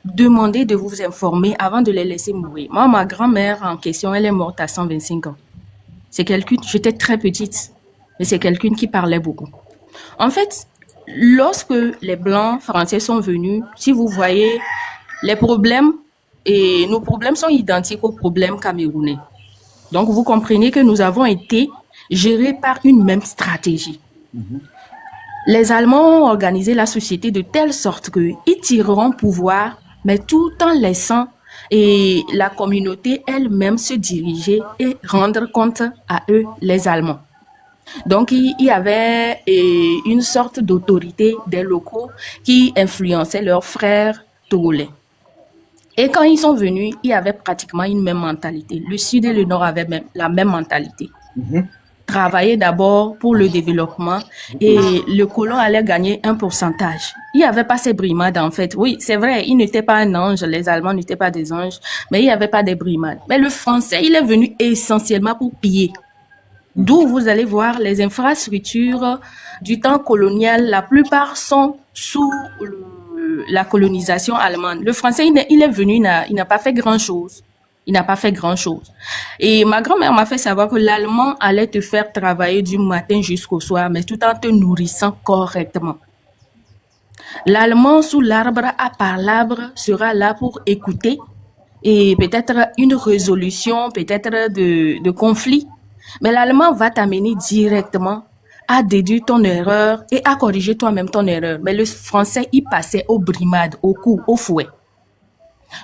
demander de vous informer avant de les laisser mourir. Moi, ma grand-mère en question, elle est morte à 125 ans. C'est quelqu'un, j'étais très petite, mais c'est quelqu'un qui parlait beaucoup. En fait, lorsque les Blancs français sont venus, si vous voyez, les problèmes, et nos problèmes sont identiques aux problèmes camerounais. Donc, vous comprenez que nous avons été gérés par une même stratégie. Les Allemands ont organisé la société de telle sorte qu'ils tireront pouvoir, mais tout en laissant et la communauté elle-même se diriger et rendre compte à eux, les Allemands. Donc, il y avait une sorte d'autorité des locaux qui influençait leurs frères togolais. Et quand ils sont venus, il y avait pratiquement une même mentalité. Le Sud et le Nord avaient la même mentalité. Travailler d'abord pour le développement et le colon allait gagner un pourcentage. Il n'y avait pas ces brimades en fait. Oui, c'est vrai, ils n'étaient pas un ange, les Allemands n'étaient pas des anges, mais il n'y avait pas des brimades. Mais le Français, il est venu essentiellement pour piller. D'où vous allez voir les infrastructures du temps colonial, la plupart sont sous la colonisation allemande. Le Français, il est venu, il n'a pas fait grand-chose. Il n'a pas fait grand-chose. Et ma grand-mère m'a fait savoir que l'Allemand allait te faire travailler du matin jusqu'au soir, mais tout en te nourrissant correctement. L'Allemand sous l'arbre, à part l'arbre, sera là pour écouter et peut-être une résolution, peut-être de conflit. Mais l'Allemand va t'amener directement à déduire ton erreur et à corriger toi-même ton erreur. Mais le Français, il passait aux brimades, au coup, au fouet.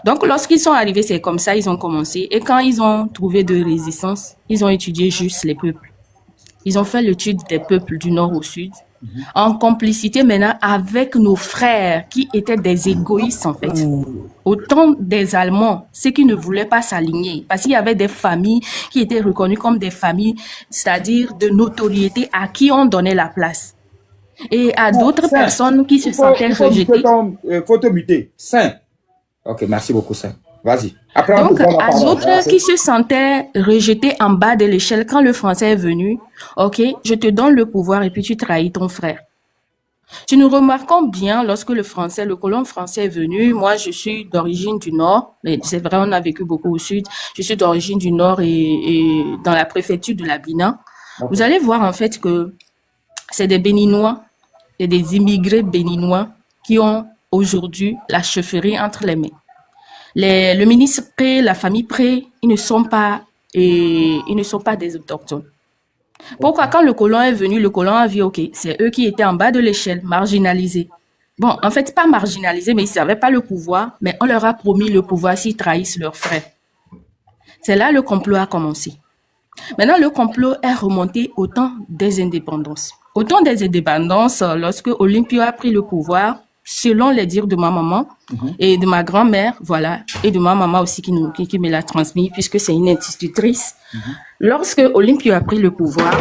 Donc, lorsqu'ils sont arrivés, c'est comme ça, ils ont commencé. Et quand ils ont trouvé de résistance, ils ont étudié juste les peuples. Ils ont fait l'étude des peuples du nord au sud, en complicité maintenant avec nos frères qui étaient des égoïstes en fait. Autant des Allemands, ceux qui ne voulaient pas s'aligner, parce qu'il y avait des familles qui étaient reconnues comme des familles, c'est-à-dire de notoriété à qui on donnait la place. Et à d'autres personnes qui se sentaient rejetées. Faut te muter. Saint. Ok, merci beaucoup, Saint. Vas-y. Après, donc, à d'autres qui se sentaient rejetés en bas de l'échelle, quand le Français est venu, ok, je te donne le pouvoir et puis tu trahis ton frère. Si nous remarquons bien, lorsque le colon français est venu, moi je suis d'origine du Nord, mais c'est vrai, on a vécu beaucoup au Sud, je suis d'origine du Nord et dans la préfecture de la Bina. Okay. Vous allez voir en fait que c'est des Béninois et des immigrés béninois qui ont aujourd'hui la chefferie entre les mains. Le ministre Pré, la famille Pré, ils ne sont pas des autochtones. Pourquoi quand le colon est venu, le colon a vu, ok, c'est eux qui étaient en bas de l'échelle, marginalisés. Bon, en fait, pas marginalisés, mais ils n'avaient pas le pouvoir, mais on leur a promis le pouvoir s'ils trahissent leurs frères. C'est là le complot a commencé. Maintenant, le complot est remonté au temps des indépendances. Au temps des indépendances, lorsque Olympio a pris le pouvoir, selon les dires de ma maman et de ma grand-mère, voilà, et de ma maman aussi qui me l'a transmis, puisque c'est une institutrice. Lorsque Olympio a pris le pouvoir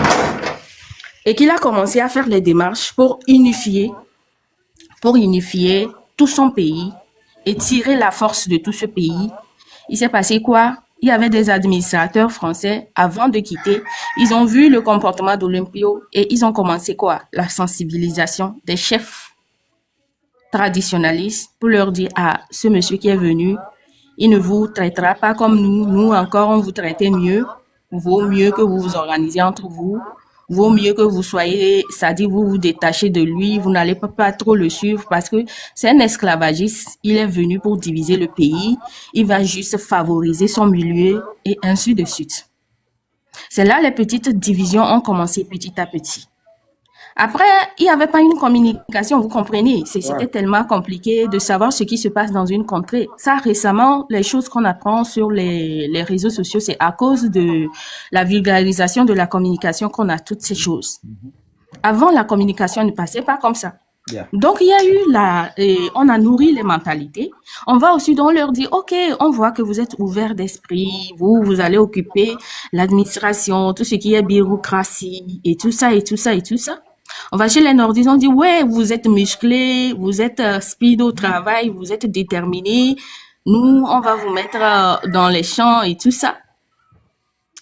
et qu'il a commencé à faire les démarches pour unifier tout son pays et tirer la force de tout ce pays, il s'est passé quoi? Il y avait des administrateurs français, avant de quitter, ils ont vu le comportement d'Olympio et ils ont commencé quoi? La sensibilisation des chefs traditionnalistes pour leur dire, ah, ce monsieur qui est venu, il ne vous traitera pas comme nous encore, on vous traitait mieux. Vaut mieux que vous vous organisez entre vous. Vaut mieux que vous soyez, c'est-à-dire vous vous détachez de lui, vous n'allez pas trop le suivre parce que c'est un esclavagiste. Il est venu pour diviser le pays. Il va juste favoriser son milieu et ainsi de suite. C'est là les petites divisions ont commencé petit à petit. Après, il n'y avait pas une communication, vous comprenez. C'était tellement compliqué de savoir ce qui se passe dans une contrée. Ça, récemment, les choses qu'on apprend sur les réseaux sociaux, c'est à cause de la vulgarisation de la communication qu'on a toutes ces choses. Avant, la communication ne passait pas comme ça. Donc, il y a eu on a nourri les mentalités. On va aussi donc leur dire, OK, on voit que vous êtes ouverts d'esprit, vous allez occuper l'administration, tout ce qui est bureaucratie et tout ça, et tout ça, et tout ça. On va chez les nordistes, on dit, ouais, vous êtes musclés, vous êtes speed au travail, vous êtes déterminés. Nous, on va vous mettre dans les champs et tout ça.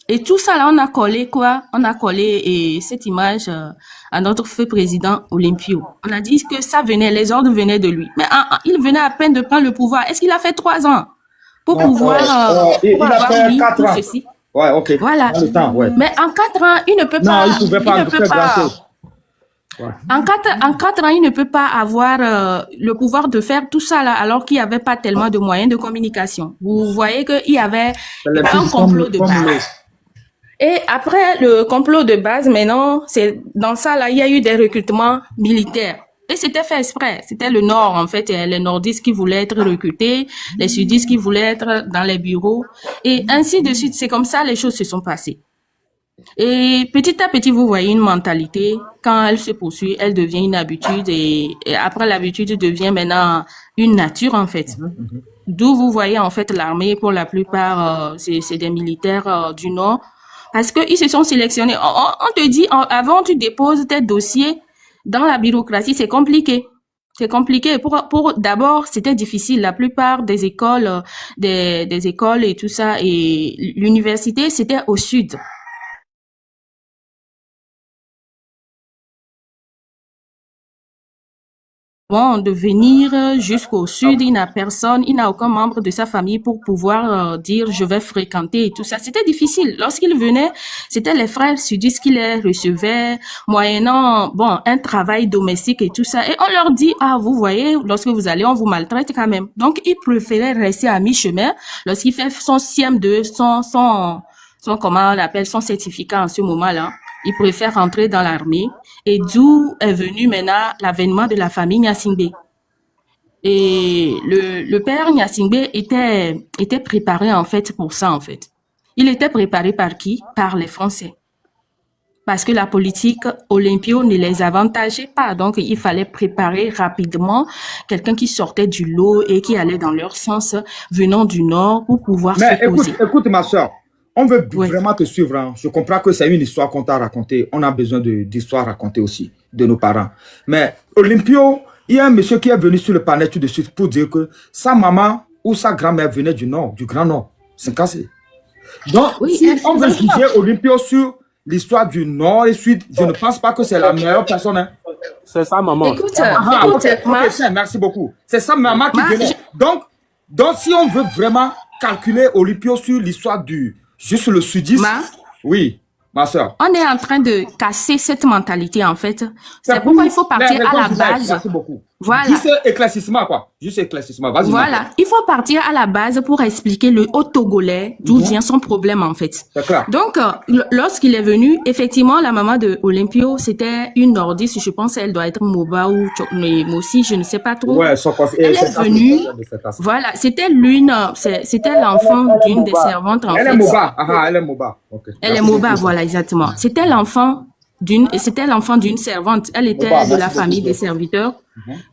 Et tout ça, là, on a collé quoi? On a collé cette image à notre feu président Olympio. On a dit que ça venait, les ordres venaient de lui. Mais il venait à peine de prendre le pouvoir. Est-ce qu'il a fait 3 ans pour pouvoir il a fait 4 ans. Ceci? Ouais, ok. Voilà. Temps, ouais. Mais en 4 ans, il ne peut pas. Non, il pouvait pas faire grand-chose. Ouais. En 4 ans, il ne peut pas avoir le pouvoir de faire tout ça là, alors qu'il n'y avait pas tellement de moyens de communication. Vous voyez qu'il y avait un complot de base. Et après le complot de base, maintenant, c'est dans ça là, il y a eu des recrutements militaires. Et c'était fait exprès. C'était le Nord, en fait, et les nordistes qui voulaient être recrutés, les sudistes qui voulaient être dans les bureaux. Et ainsi de suite. C'est comme ça les choses se sont passées. Et petit à petit, vous voyez une mentalité, quand elle se poursuit, elle devient une habitude et après l'habitude devient maintenant une nature, en fait. D'où vous voyez, en fait, l'armée, pour la plupart, c'est des militaires du Nord. Parce qu'ils se sont sélectionnés. On te dit, avant, tu déposes tes dossiers dans la bureaucratie, c'est compliqué. C'est compliqué. D'abord, c'était difficile. La plupart des écoles, des écoles et tout ça, et l'université, c'était au sud. De venir jusqu'au sud, il n'a personne, il n'a aucun membre de sa famille pour pouvoir dire je vais fréquenter et tout ça. C'était difficile. Lorsqu'il venait, c'était les frères sudistes qui les recevaient, moyennant un travail domestique et tout ça. Et on leur dit vous voyez, lorsque vous allez, on vous maltraite quand même. Donc ils préféraient rester à mi-chemin. Lorsqu'il fait son CM2, son comment on appelle, son certificat en ce moment-là, il préfère rentrer dans l'armée. Et d'où est venu maintenant l'avènement de la famille Gnassingbé. Et le père Gnassingbé était préparé en fait pour ça en fait. Il était préparé par qui? Par les Français. Parce que la politique olympio ne les avantageait pas. Donc il fallait préparer rapidement quelqu'un qui sortait du lot et qui allait dans leur sens venant du Nord pour pouvoir se poser. Écoute ma soeur. On veut vraiment te suivre. Hein. Je comprends que c'est une histoire qu'on t'a racontée. On a besoin d'histoires racontées aussi, de nos parents. Mais Olympio, il y a un monsieur qui est venu sur le panel tout de suite pour dire que sa maman ou sa grand-mère venait du Nord, du Grand Nord. C'est cassé. Donc, si on veut juger Olympio sur l'histoire du Nord et Sud, je ne pense pas que c'est la meilleure personne. Hein. C'est sa maman. Écoute, merci beaucoup. C'est sa maman qui venait. Donc, si on veut vraiment calculer Olympio sur l'histoire du... Juste le sudiste. Oui, ma soeur. On est en train de casser cette mentalité, en fait. C'est pourquoi il faut partir à la base. Merci beaucoup. Voilà. Juste éclaircissement, quoi. Juste éclaircissement. Vas-y. Voilà. Il faut partir à la base pour expliquer le Haut-Togolais, d'où vient son problème, en fait. D'accord. Donc, lorsqu'il est venu, effectivement, la maman de Olympio, c'était une nordiste. Je pense qu'elle doit être Moba ou Mossi, je ne sais pas trop. Ouais, elle est venue. Voilà. C'était l'enfant d'une des servantes, en fait. Elle est Moba. Elle est Moba. Okay. Elle est Moba, voilà, exactement. C'était l'enfant d'une servante. Elle était de la famille des serviteurs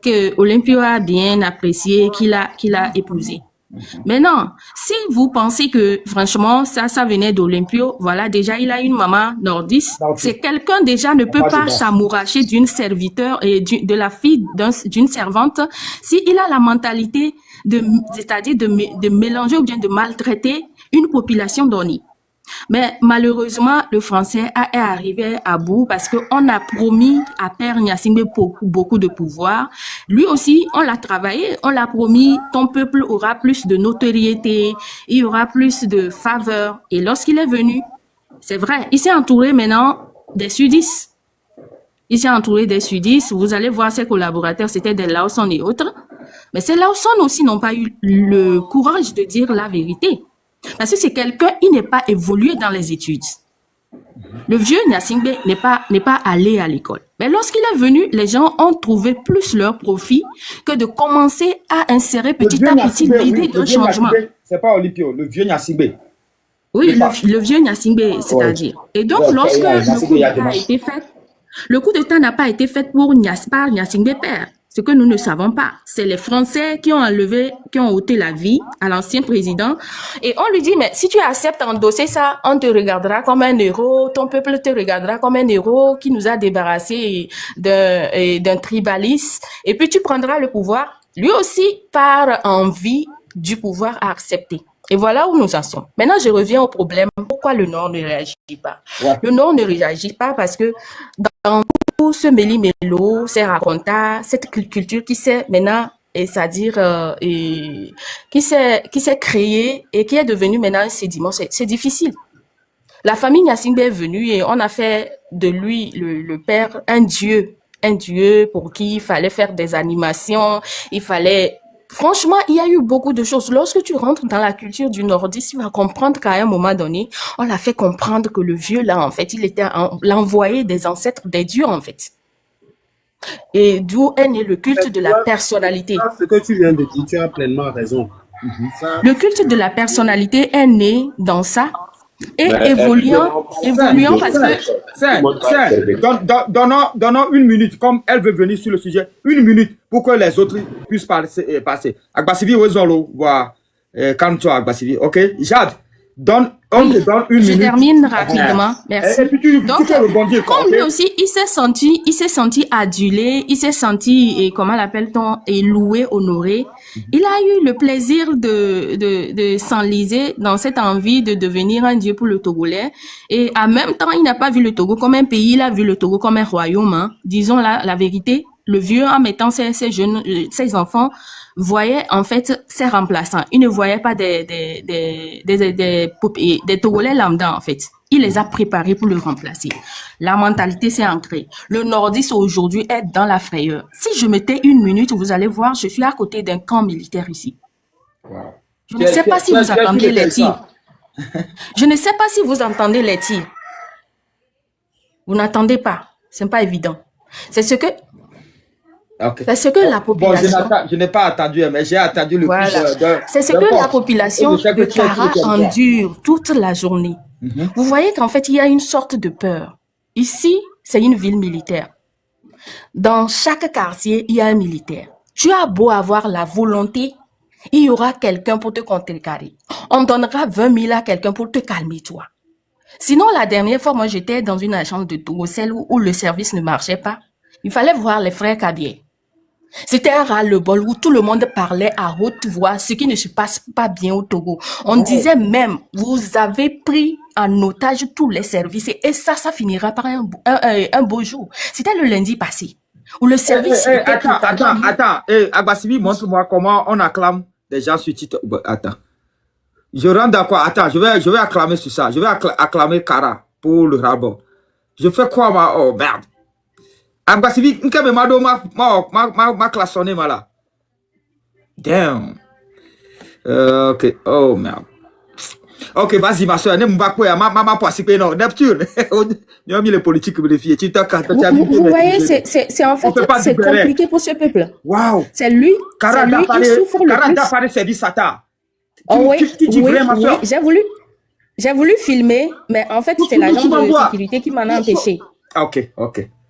que Olympio a bien apprécié, qu'il a épousé. Maintenant, si vous pensez que franchement ça venait d'Olympio, voilà, déjà il a une maman nordiste. C'est quelqu'un déjà ne peut pas s'amouracher d'une serviteur et de la fille d'une servante si il a la mentalité c'est-à-dire de mélanger ou bien de maltraiter une population donnée. Mais malheureusement, le français est arrivé à bout parce qu'on a promis à Père Gnassingbé beaucoup de pouvoir. Lui aussi, on l'a travaillé, on l'a promis, ton peuple aura plus de notoriété, il y aura plus de faveur. Et lorsqu'il est venu, c'est vrai, il s'est entouré maintenant des sudistes. Il s'est entouré des sudistes. Vous allez voir ses collaborateurs, c'était des Laossons et autres. Mais ces Laossons aussi n'ont pas eu le courage de dire la vérité. Parce que c'est quelqu'un, il n'est pas évolué dans les études. Le vieux Gnassingbé n'est pas allé à l'école. Mais lorsqu'il est venu, les gens ont trouvé plus leur profit que de commencer à insérer petit à petit l'idée d'un changement. C'est pas Olympio, le vieux Gnassingbé. Oui, le vieux Gnassingbé, c'est-à-dire. Et donc, lorsque le coup d'État a été fait, le coup d'État n'a pas été fait par Gnassingbé père. Ce que nous ne savons pas, c'est les Français qui ont ôté la vie à l'ancien président. Et on lui dit, mais si tu acceptes d'endosser ça, on te regardera comme un héros, ton peuple te regardera comme un héros qui nous a débarrassés d'un tribaliste. Et puis tu prendras le pouvoir. Lui aussi, par envie du pouvoir à accepter. Et voilà où nous en sommes. Maintenant, je reviens au problème. Pourquoi le Nord ne réagit pas? Le Nord ne réagit pas parce que dans tout ce méli-mélo, ces racontas, cette culture qui s'est maintenant, c'est-à-dire qui s'est créée et qui est devenue maintenant un sédiment, c'est difficile. La famille Gnassingbé est venue et on a fait de lui, le père, un dieu pour qui il fallait faire des animations, il fallait... Franchement, il y a eu beaucoup de choses. Lorsque tu rentres dans la culture du nordiste, tu vas comprendre qu'à un moment donné, on l'a fait comprendre que le vieux, là, en fait, il était l'envoyé des ancêtres des dieux, en fait. Et d'où est né le culte de la personnalité. Ce que tu viens de dire, tu as pleinement raison. Le culte de la personnalité est né dans ça et évoluant parce que... Donnons une minute, comme elle veut venir sur le sujet, une minute pour que les autres puissent passer. Agbasivi, calme-toi, Agbasivi, ok? Jade, on te donne une minute. Je termine rapidement, merci. Et puis tu peux rebondir, comme okay? lui aussi, il s'est senti adulé, il s'est senti, et comment l'appelle-t-on, et loué, honoré. Il a eu le plaisir de s'enliser dans cette envie de devenir un dieu pour le Togolais. Et en même temps, il n'a pas vu le Togo comme un pays, il a vu le Togo comme un royaume. Hein. Disons la vérité. Le vieux, en mettant ses enfants, voyait en fait ses remplaçants. Il ne voyait pas des Togolais lambda en fait. Il les a préparés pour le remplacer. La mentalité s'est ancrée. Le nordiste aujourd'hui est dans la frayeur. Si je mettais une minute, vous allez voir, je suis à côté d'un camp militaire ici. Wow. Je ne sais pas si vous entendez les tirs. Je ne sais pas si vous entendez les tirs. Vous n'entendez pas. C'est pas évident. C'est ce que... Okay. C'est ce que la population... Bon, je n'ai pas attendu, mais j'ai attendu le voilà. C'est ce que la population de Kara endure toute la journée. Vous voyez qu'en fait, il y a une sorte de peur. Ici, c'est une ville militaire. Dans chaque quartier, il y a un militaire. Tu as beau avoir la volonté, il y aura quelqu'un pour te contrecarrer. On donnera 20 000 à quelqu'un pour te calmer, toi. Sinon, la dernière fois, moi, j'étais dans une agence de Togo, celle où le service ne marchait pas. Il fallait voir les frères Kabier. C'était un ras-le-bol où tout le monde parlait à haute voix, ce qui ne se passe pas bien au Togo. On disait même, vous avez pris en otage tous les services et ça finira par un beau jour. C'était le lundi passé, où le service... Attends. Agbasivi, montre-moi comment on acclame des gens sur TikTok. Attends. Je rentre d'accord. Attends, je vais acclamer sur ça. Je vais acclamer Kara pour le rapport. Je fais quoi, oh merde. Agbasivi, nkebe mado ma klassonné là. Damn. Ok. Oh merde. Ok, vas-y ma soeur. Ne m'ba quoi ma participer non. Neptune. Nous avons mis les politiques les filles. Vous voyez, c'est en fait c'est compliqué pour ce peuple. Wow. C'est lui qui souffre le plus. Kara service Sata. Oh oui, j'ai voulu filmer, mais en fait c'est l'agent de sécurité qui m'en a empêché. Ok.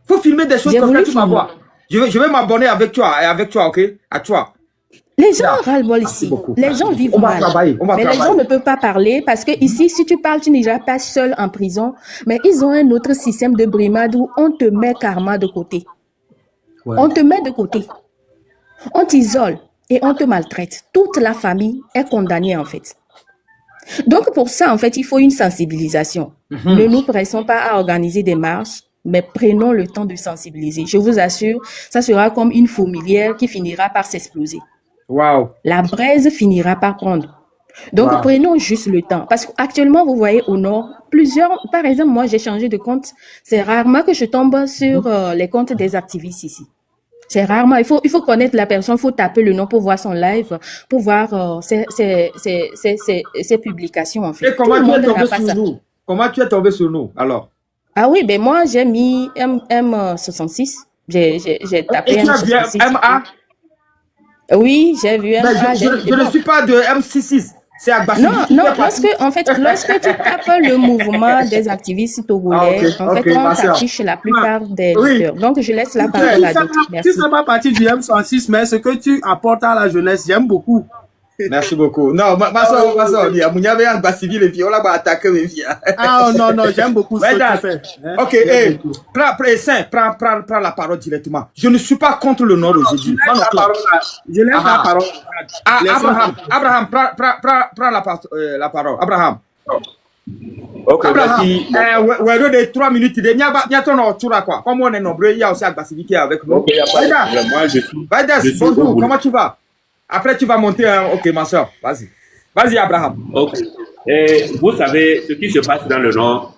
Faut filmer des choses comme ça, tu vas voir. Je vais m'abonner avec toi, ok? À toi. Les gens râlent ici. Les gens vivent mal. Mais les gens ne peuvent pas parler parce que ici, si tu parles, tu n'iras pas seul en prison. Mais ils ont un autre système de brimade où on te met karma de côté. Ouais. On te met de côté. On t'isole et on te maltraite. Toute la famille est condamnée en fait. Donc pour ça, en fait, il faut une sensibilisation. Ne nous pressons pas à organiser des marches. Mais prenons le temps de sensibiliser. Je vous assure, ça sera comme une fourmilière qui finira par s'exploser. Wow. La braise finira par prendre. Donc, prenons juste le temps. Parce qu'actuellement, vous voyez au nord, par exemple, moi, j'ai changé de compte. C'est rarement que je tombe sur les comptes des activistes ici. C'est rarement. Il faut connaître la personne, il faut taper le nom pour voir son live, pour voir ses publications, en fait. Et comment tu es tombé sur nous? Comment tu es tombé sur nous, alors? Ah oui, ben moi, j'ai mis M66. J'ai tapé M66. Et tu as vu MA? Oui, j'ai vu MA. Je ne suis pas de M66. C'est Agbasivi. Non, lorsque tu tapes le mouvement des activistes togolais, on t'affiche la plupart des leaders. Donc, je laisse la parole à d'autres. Merci. Tu ne fais pas partie du M66, mais ce que tu apportes à la jeunesse, j'aime beaucoup. Merci beaucoup. Non, ma soeur, il y avait un Agbasivi, les filles, on l'a attaqué les filles. Ah non, j'aime beaucoup ce que tu fais. Ok, prends la parole directement. Je ne suis pas contre le Nord aujourd'hui. Je laisse la parole. Abraham, prends la parole. Abraham. Ok, merci. Ouais, de 3 minutes. Il y a ton autour quoi. Comme on est nombreux, il y a aussi Agbasivi qui est avec nous. Ok, il n'y a pas de problème. Moi, je suis. Bonjour, comment tu vas? Après, tu vas monter ok, ma soeur. Vas-y, Abraham. Ok. Et vous savez, ce qui se passe dans le Nord,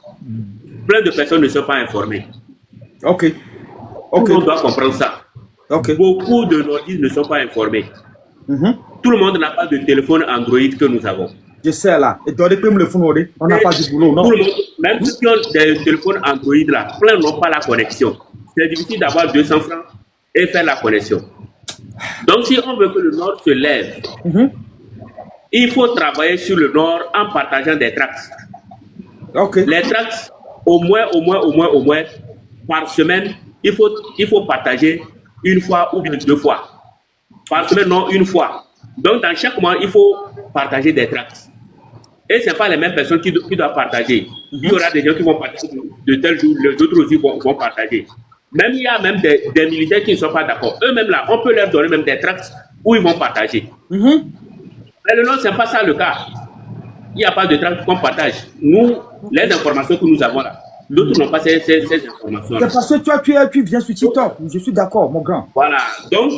plein de personnes ne sont pas informées. Ok. Tout le monde doit comprendre ça. Okay. Beaucoup de nordistes ne sont pas informés. Tout le monde n'a pas de téléphone Android que nous avons. Je sais là. Et toi, le phone, on n'a pas du boulot, non? Tout le monde, même ceux qui ont des téléphones Android là, plein n'ont pas la connexion. C'est difficile d'avoir 200 francs et faire la connexion. Donc, si on veut que le Nord se lève, il faut travailler sur le Nord en partageant des tracts. Les tracts, au moins, par semaine, il faut partager une fois ou bien 2 fois. Par semaine, non, une fois. Donc, dans chaque mois, il faut partager des tracts. Et ce n'est pas les mêmes personnes qui doivent partager. Il y aura des gens qui vont partager de tel jour, les autres aussi vont partager. Même il y a même des militaires qui ne sont pas d'accord. Eux-mêmes là, on peut leur donner même des tracts où ils vont partager. Mais le Nord, ce n'est pas ça le cas. Il n'y a pas de tracts qu'on partage. Nous, les informations que nous avons là, d'autres n'ont pas ces informations. C'est parce que tu viens sur TikTok. Je suis d'accord, mon grand. Voilà. Donc,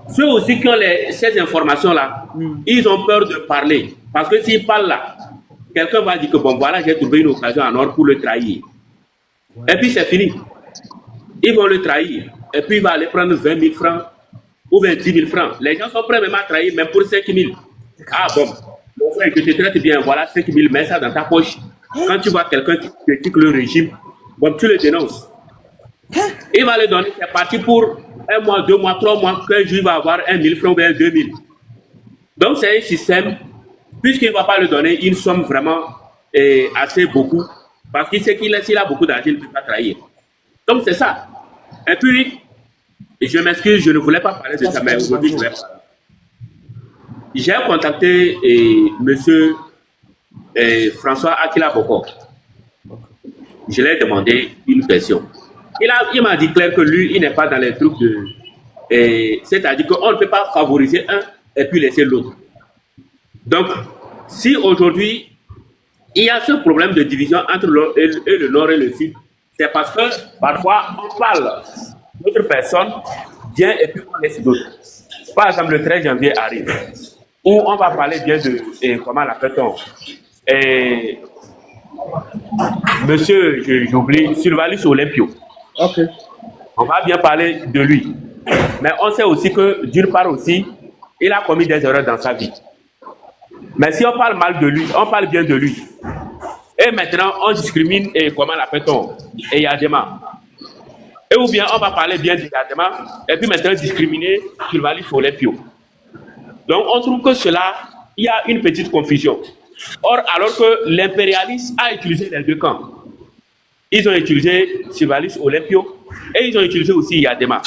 ceux aussi qui ont ces informations-là, ils ont peur de parler. Parce que s'ils parlent là, quelqu'un va dire que bon, voilà, j'ai trouvé une occasion en or pour le trahir. Et puis c'est fini. Ils vont le trahir. Et puis il va aller prendre 20 000 francs ou 10 000 francs. Les gens sont prêts même à trahir, même pour 5 000. Ah bon, mon frère, je te traite bien, voilà 5 000, mets ça dans ta poche. Quand tu vois quelqu'un qui critique le régime, bon, tu le dénonces. Il va le donner, c'est parti pour 1 mois, 2 mois, 3 mois, qu'un jour il va avoir 1 000 francs ou 2 000. Donc c'est un système, puisqu'il ne va pas le donner une somme vraiment assez beaucoup, parce qu'il sait s'il a beaucoup d'argent, il ne peut pas trahir. Donc c'est ça. Et puis, je m'excuse, je ne voulais pas parler de ça, mais aujourd'hui je vais parler. J'ai contacté monsieur François Akila Boko. Je lui ai demandé une question. Il m'a dit clair que lui, il n'est pas dans les trucs de... c'est-à-dire qu'on ne peut pas favoriser un et puis laisser l'autre. Donc, si aujourd'hui, il y a ce problème de division entre le Nord et le Sud, c'est parce que parfois, on parle d'autres personnes, bien, et puis on laisse d'autres. Par exemple, le 13 janvier arrive, où on va parler bien de... comment l'appelle-t-on? Monsieur, j'oublie, Sylvanus Olympio. Ok. On va bien parler de lui. Mais on sait aussi que, d'une part aussi, il a commis des erreurs dans sa vie. Mais si on parle mal de lui, on parle bien de lui. Et maintenant, on discrimine, comment l'appelle-t-on, Yadema. Et ou bien on va parler bien de Yadema, et puis maintenant discriminer Sylvanus Olympio. Donc on trouve que cela, il y a une petite confusion. Or, alors que l'impérialisme a utilisé les deux camps. Ils ont utilisé Sylvanus Olympio et ils ont utilisé aussi Yadema.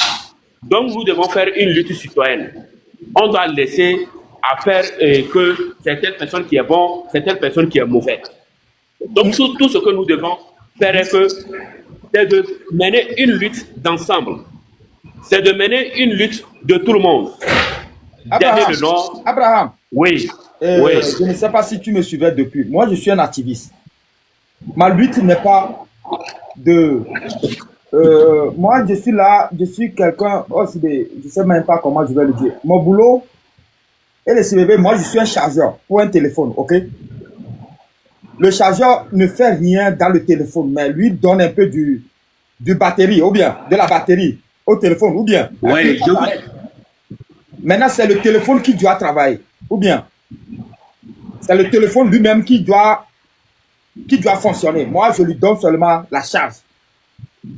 Donc nous devons faire une lutte citoyenne. On doit laisser à faire que c'est telle personne qui est bon, c'est telle personne qui est mauvais. Donc tout ce que nous devons faire est de mener une lutte d'ensemble. C'est de mener une lutte de tout le monde. Abraham, le Nord. Abraham. Oui. Oui. Je ne sais pas si tu me suivais depuis. Moi, je suis un activiste. Ma lutte n'est pas de... moi, je suis là, je suis quelqu'un... Oh, je ne sais même pas comment je vais le dire. Mon boulot et le CBB, moi, je suis un chargeur pour un téléphone, ok? Le chargeur ne fait rien dans le téléphone, mais lui donne un peu du batterie, ou bien de la batterie au téléphone, ou bien... Oui, Maintenant, c'est le téléphone qui doit travailler, ou bien c'est le téléphone lui-même qui doit fonctionner. Moi, je lui donne seulement la charge.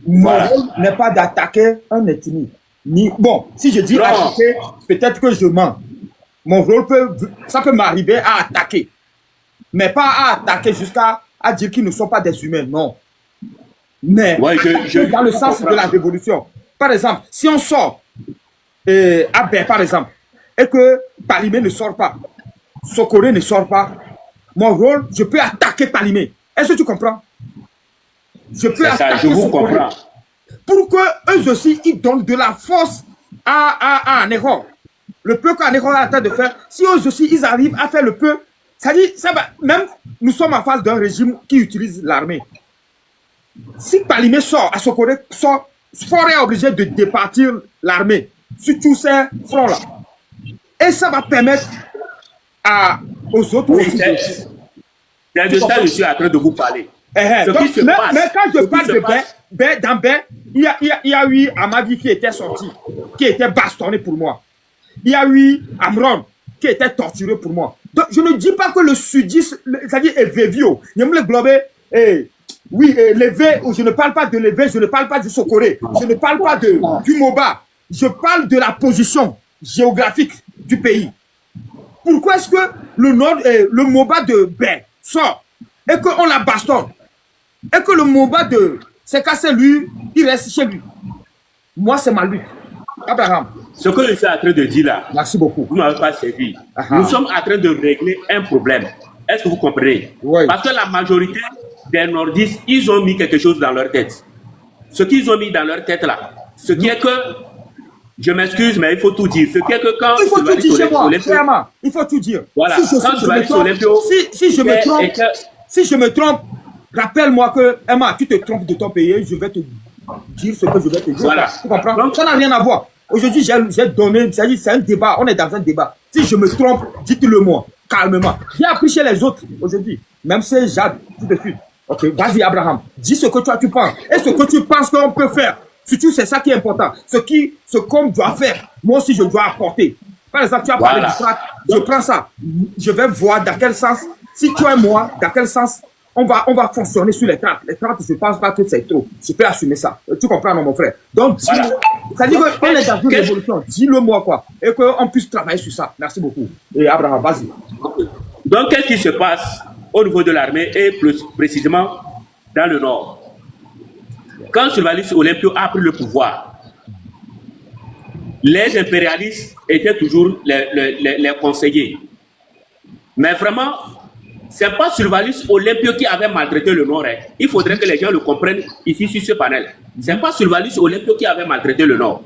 Mon rôle n'est pas d'attaquer un ethnie. Bon, si je dis attaquer, peut-être que je mens. Mon rôle ça peut m'arriver à attaquer. Mais pas à attaquer jusqu'à dire qu'ils ne sont pas des humains, non. Mais dans le sens de la révolution. Par exemple, si on sort à Bain, par exemple, et que Palimé ne sort pas, Sokoré ne sort pas, mon rôle, je peux attaquer Palimé. Est-ce que tu comprends? Je peux attaquer ça, je vous comprends. Pour que eux aussi, ils donnent de la force à Anéhor. Le peu qu'Anéhor a en train de faire, si eux aussi, ils arrivent à faire le peu, ça dit, ça va, même nous sommes en face d'un régime qui utilise l'armée. Si Palimé sort, à Sokoré sort, Forêt est obligé de départir l'armée sur tous ces fronts-là. Et ça va permettre aux autres aussi. C'est de ça que je suis en train de vous parler. Mais quand je parle de dans Bain, il y a eu Amadi qui était sorti, qui était bastonné pour moi. Il y a eu Amron qui était torturé pour moi. Donc, je ne dis pas que le sudiste, c'est-à-dire Evevio, il me le globé, oui, l'évé, je ne parle pas de l'évé, je ne parle pas du Sokoré, je ne parle pas du Moba. je parle de la position géographique du pays. Pourquoi est-ce que le Moba de Bain sort et qu'on la bastonne et que le Moba de Sekassé, lui, il reste chez lui? Moi, c'est ma lutte. Abraham. Ce que je suis en train de dire là, merci beaucoup. Vous ne m'avez pas servi. Aha. Nous sommes en train de régler un problème. Est-ce que vous comprenez? Oui. Parce que la majorité des nordistes, ils ont mis quelque chose dans leur tête. Ce qu'ils ont mis dans leur tête là, ce qui est que, je m'excuse, mais il faut tout dire. Ce qui est que quand il faut tout dire chez moi, clairement. Il faut tout dire. Voilà. Si je me trompe, rappelle-moi que, Emma, tu te trompes de ton pays, je vais te dire ce que je vais te dire. Voilà. Tu comprends? Donc, ça n'a rien à voir. Aujourd'hui, j'ai donné, c'est un débat, on est dans un débat. Si je me trompe, dites-le moi, calmement. J'ai appris chez les autres aujourd'hui, même si Jade, tout de suite. Ok, vas-y Abraham, dis ce que toi tu penses. Et ce que tu penses qu'on peut faire. Surtout, c'est ça qui est important. Ce qu'on doit faire, moi aussi je dois apporter. Par exemple, tu as parlé du tract, je prends ça. Je vais voir dans quel sens, si tu es moi, dans quel sens on va fonctionner sur les tracts. Les tracts, je ne pense pas que c'est trop. Je peux assumer ça. Tu comprends, non, mon frère? Donc, voilà. Ça dit qu'on est dans une révolution. Dis-le moi, quoi. Et qu'on puisse travailler sur ça. Merci beaucoup. Et Abraham, vas-y. Donc, qu'est-ce qui se passe au niveau de l'armée et plus précisément dans le Nord? Quand Sylvanus Olympio a pris le pouvoir, les impérialistes étaient toujours les conseillers. Mais vraiment, ce n'est pas Sylvanus Olympio qui avait maltraité le Nord. Hein. Il faudrait que les gens le comprennent ici sur ce panel. Ce n'est pas Sylvanus Olympio qui avait maltraité le Nord.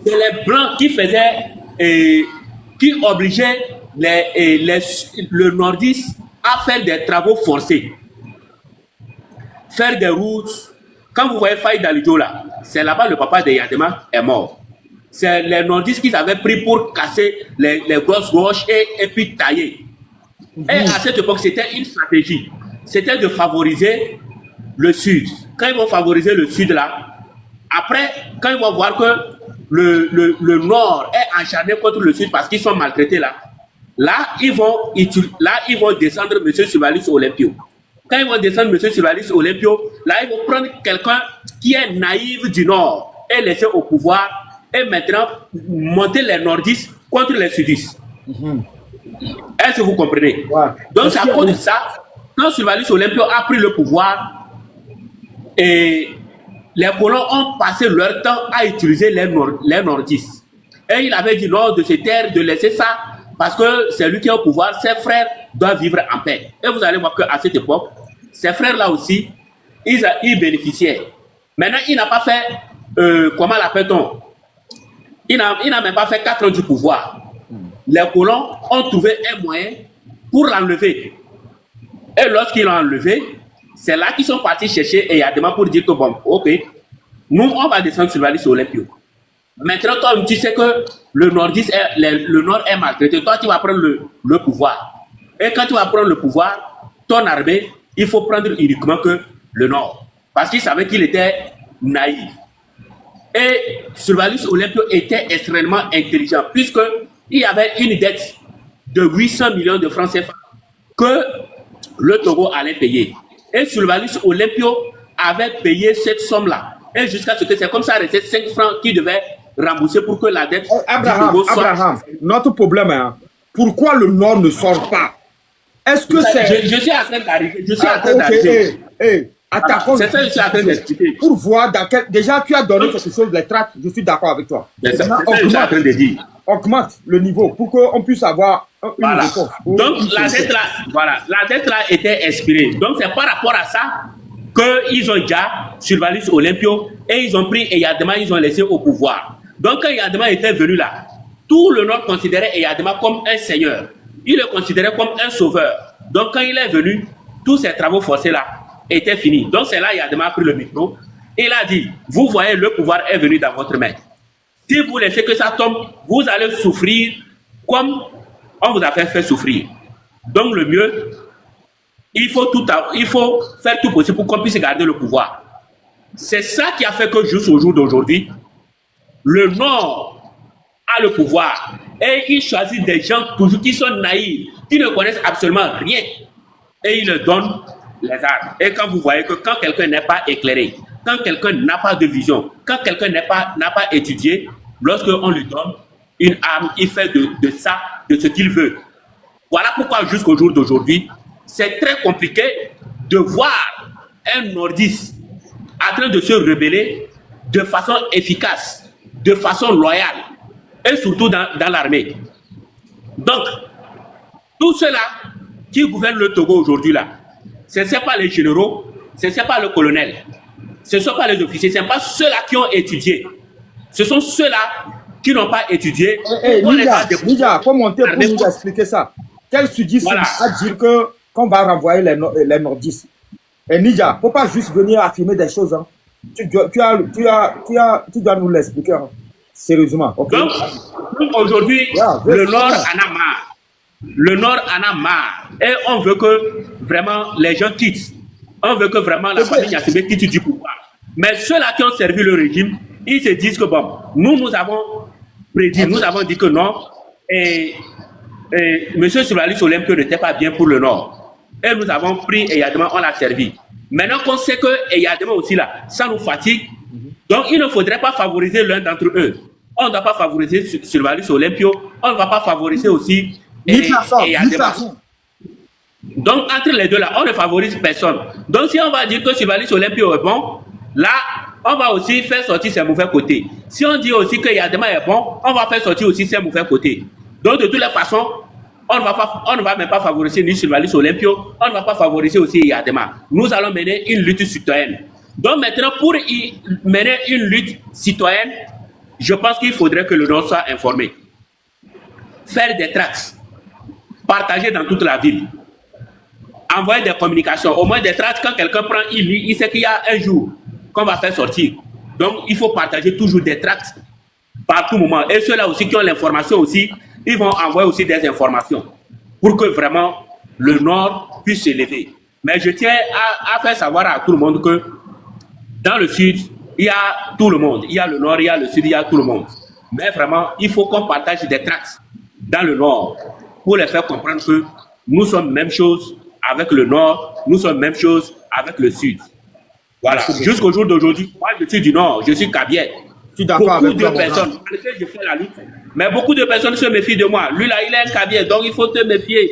C'est les Blancs qui faisaient, qui obligeaient le Nordiste à faire des travaux forcés. Faire des routes. Quand vous voyez Faïd Alijo là, c'est là-bas le papa de Yadema est mort. C'est les Nordistes qu'ils avaient pris pour casser les grosses roches et puis tailler. Et à cette époque, c'était une stratégie. C'était de favoriser le Sud. Quand ils vont favoriser le Sud là, après, quand ils vont voir que le Nord est acharné contre le Sud parce qu'ils sont maltraités là ils vont descendre M. Sylvanus Olympio. Quand ils vont descendre M. Sylvanus Olympio, là, ils vont prendre quelqu'un qui est naïf du Nord et laisser au pouvoir et maintenant monter les Nordistes contre les Sudistes. Est-ce que vous comprenez? Ouais. Donc, c'est à cause de ça, quand Sylvanus Olympio a pris le pouvoir, et les colons ont passé leur temps à utiliser les Nordistes. Et il avait dit non de se taire, de laisser ça, parce que c'est lui qui est au pouvoir, ses frères doivent vivre en paix. Et vous allez voir qu'à cette époque, ces frères-là aussi, ils bénéficiaient. Maintenant, il n'a pas fait, comment l'appelle-t-on? Il n'a même pas fait 4 ans du pouvoir. Les colons ont trouvé un moyen pour l'enlever. Et lorsqu'ils l'ont enlevé, c'est là qu'ils sont partis chercher Eyadema pour dire que bon, ok, nous on va descendre sur Sylvanus Olympio. Maintenant, toi, tu sais que le Nord est maltraité. Toi, tu vas prendre le pouvoir. Et quand tu vas prendre le pouvoir, ton armée, il faut prendre uniquement que le Nord. Parce qu'il savait qu'il était naïf. Et Sylvanus Olympio était extrêmement intelligent, puisqu'il y avait une dette de 800 millions de francs CFA que le Togo allait payer. Et Sylvanus Olympio avait payé cette somme-là. Et jusqu'à ce que c'est comme ça restait 5 francs qu'il devait rembourser pour que la dette du Togo soit... Abraham, notre problème est, pourquoi le Nord ne sort pas? Est-ce que c'est... Je suis en train d'arriver. Je suis en train d'arriver. C'est ça que je suis en train d'expliquer. Pour voir dans quel... Déjà, tu as donné quelque chose, les tracts, je suis d'accord avec toi. C'est ça que je suis en train de dire. Augmente le niveau pour qu'on puisse avoir une réponse. Donc, la dette là était expirée. Donc, c'est par rapport à ça qu'ils ont déjà Sylvanus Olympio et ils ont pris Eyadema, ils ont laissé au pouvoir. Donc, quand Eyadema était venu là, tout le Nord considérait Eyadema comme un seigneur. Il le considérait comme un sauveur. Donc, quand il est venu, tous ces travaux forcés là étaient finis. Donc, c'est là Eyadema a pris le micro. Il a dit, vous voyez, le pouvoir est venu dans votre main. Si vous laissez que ça tombe, vous allez souffrir comme on vous a fait souffrir. Donc, le mieux, il faut faire tout possible pour qu'on puisse garder le pouvoir. C'est ça qui a fait que jusqu'au jour d'aujourd'hui, le Nord a le pouvoir. Et il choisit des gens toujours qui sont naïfs, qui ne connaissent absolument rien. Et il leur donne les armes. Et quand vous voyez que quand quelqu'un n'est pas éclairé, quand quelqu'un n'a pas de vision, quand quelqu'un n'a pas étudié, lorsqu'on lui donne une arme, il fait de ça, de ce qu'il veut. Voilà pourquoi jusqu'au jour d'aujourd'hui, c'est très compliqué de voir un nordiste en train de se rebeller de façon efficace, de façon loyale, et surtout dans l'armée. Donc, tout cela qui gouverne le Togo aujourd'hui là, ce ne sont pas les généraux, ce ne sont pas le colonel, ce ne sont pas les officiers, ce ne sont pas ceux-là qui ont étudié. Ce sont ceux-là qui n'ont pas étudié. Nidia, faut monter pour nous expliquer ça. Quel sudiste a dit qu'on va renvoyer les nordistes? Et Nidia, il ne faut pas juste venir affirmer des choses. Hein. Tu dois nous l'expliquer. Hein. Sérieusement. Okay? Donc, aujourd'hui, le Nord en a marre. Le Nord en a marre. Et on veut que vraiment les gens quittent. On veut que vraiment la famille Gnassingbé quitte du pouvoir. Mais ceux-là qui ont servi le régime, ils se disent que bon, nous avons prédit, nous avons dit que non. Et M. Sylvalis Olympio n'était pas bien pour le Nord. Et nous avons pris Eyadema, on l'a servi. Maintenant qu'on sait que Eyadema aussi là, ça nous fatigue. Donc il ne faudrait pas favoriser l'un d'entre eux. On ne doit pas favoriser Sylvalis Olympio, on ne va pas favoriser aussi Eyadema. Donc entre les deux là, on ne favorise personne. Donc si on va dire que Sylvalis Olympio est bon, là, on va aussi faire sortir ses mauvais côtés. Si on dit aussi que Eyadema est bon, on va faire sortir aussi ses mauvais côtés. Donc de toutes les façons, on ne va même pas favoriser ni Sylvalis Olympio, on ne va pas favoriser aussi Eyadema. Nous allons mener une lutte citoyenne. Donc maintenant, pour mener une lutte citoyenne, je pense qu'il faudrait que le Nord soit informé. Faire des tracts, partager dans toute la ville, envoyer des communications, au moins des tracts, quand quelqu'un prend, il lit, il sait qu'il y a un jour qu'on va faire sortir. Donc il faut partager toujours des tracts par tout moment. Et ceux-là aussi qui ont l'information aussi, ils vont envoyer aussi des informations pour que vraiment le Nord puisse s'élever. Mais je tiens à faire savoir à tout le monde que dans le Sud, il y a tout le monde. Il y a le Nord, il y a le Sud, il y a tout le monde. Mais vraiment, il faut qu'on partage des tracts dans le Nord pour les faire comprendre que nous sommes même chose avec le Nord, nous sommes même chose avec le Sud. Voilà. Jusqu'au jour d'aujourd'hui, moi je suis du Nord, je suis Kabiet. Beaucoup de personnes, en effet, je fais la lutte, mais beaucoup de personnes se méfient de moi. Lui là, il est un Kabiet, donc il faut te méfier.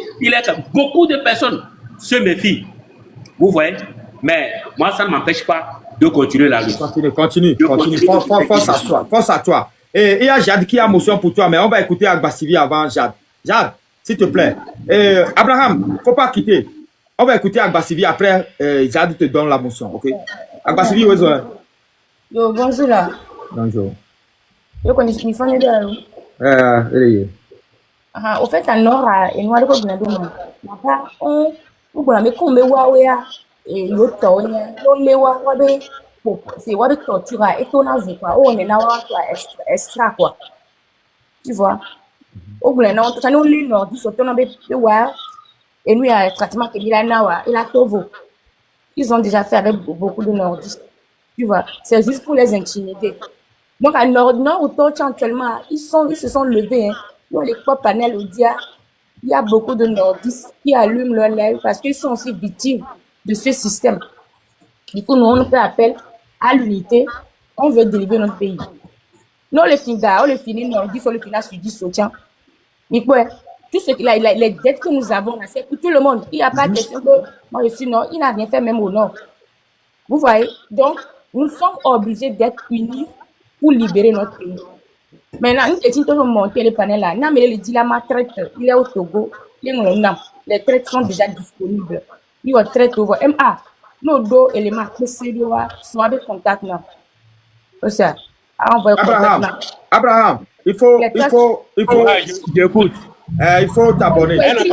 Beaucoup de personnes se méfient. Vous voyez? Mais moi, ça ne m'empêche pas de continuer la lutte. Continue. Force à toi. Et il y a Jade qui a motion pour toi, mais on va écouter Agbassivi avant Jade. Jade, s'il te plaît. Abraham, il ne faut pas quitter. On va écouter Agbassivi après, Jade te donne la motion, ok? Agbassivi, où est-ce que Yo, bonjour là. Bonjour. Yo, connais une famille de au fait, à Nord, et nous, on a on mais comme et l'autre, c'est what torture et ton avis quoi. On est là, extra quoi. Tu vois? Au bout d'un an, on a eu Nord, et nous, il y a un traitement qui est là, il a tout. Ils ont déjà fait avec beaucoup de nordistes. Tu vois, c'est juste pour les intimider. Donc, à Nord, actuellement, ils se sont levés. Hein. Dans les panels Audia, il y a beaucoup de nordistes qui allument leur lèvres parce qu'ils sont aussi victimes de ce système. Du coup, nous, on fait appel à l'unité. On veut délivrer notre pays. Nous, on le finit nordistes, on le finit sudiste, soutien. Mais quoi? Tout ce qu'il a, les dettes que nous avons, c'est pour tout le monde. Il n'y a pas de question que moi je suis Nord, il n'a rien fait même au Nord. Vous voyez? Donc, nous sommes obligés d'être unis pour libérer notre pays. Maintenant, nous devons monter les panels là. Nous le dilemme traite, il est au Togo. Les traites sont déjà disponibles. Il y a traite au MA. Nos deux éléments sont avec contact là. Ça. Abraham, il faut. J'écoute. Il faut t'abonner. Elle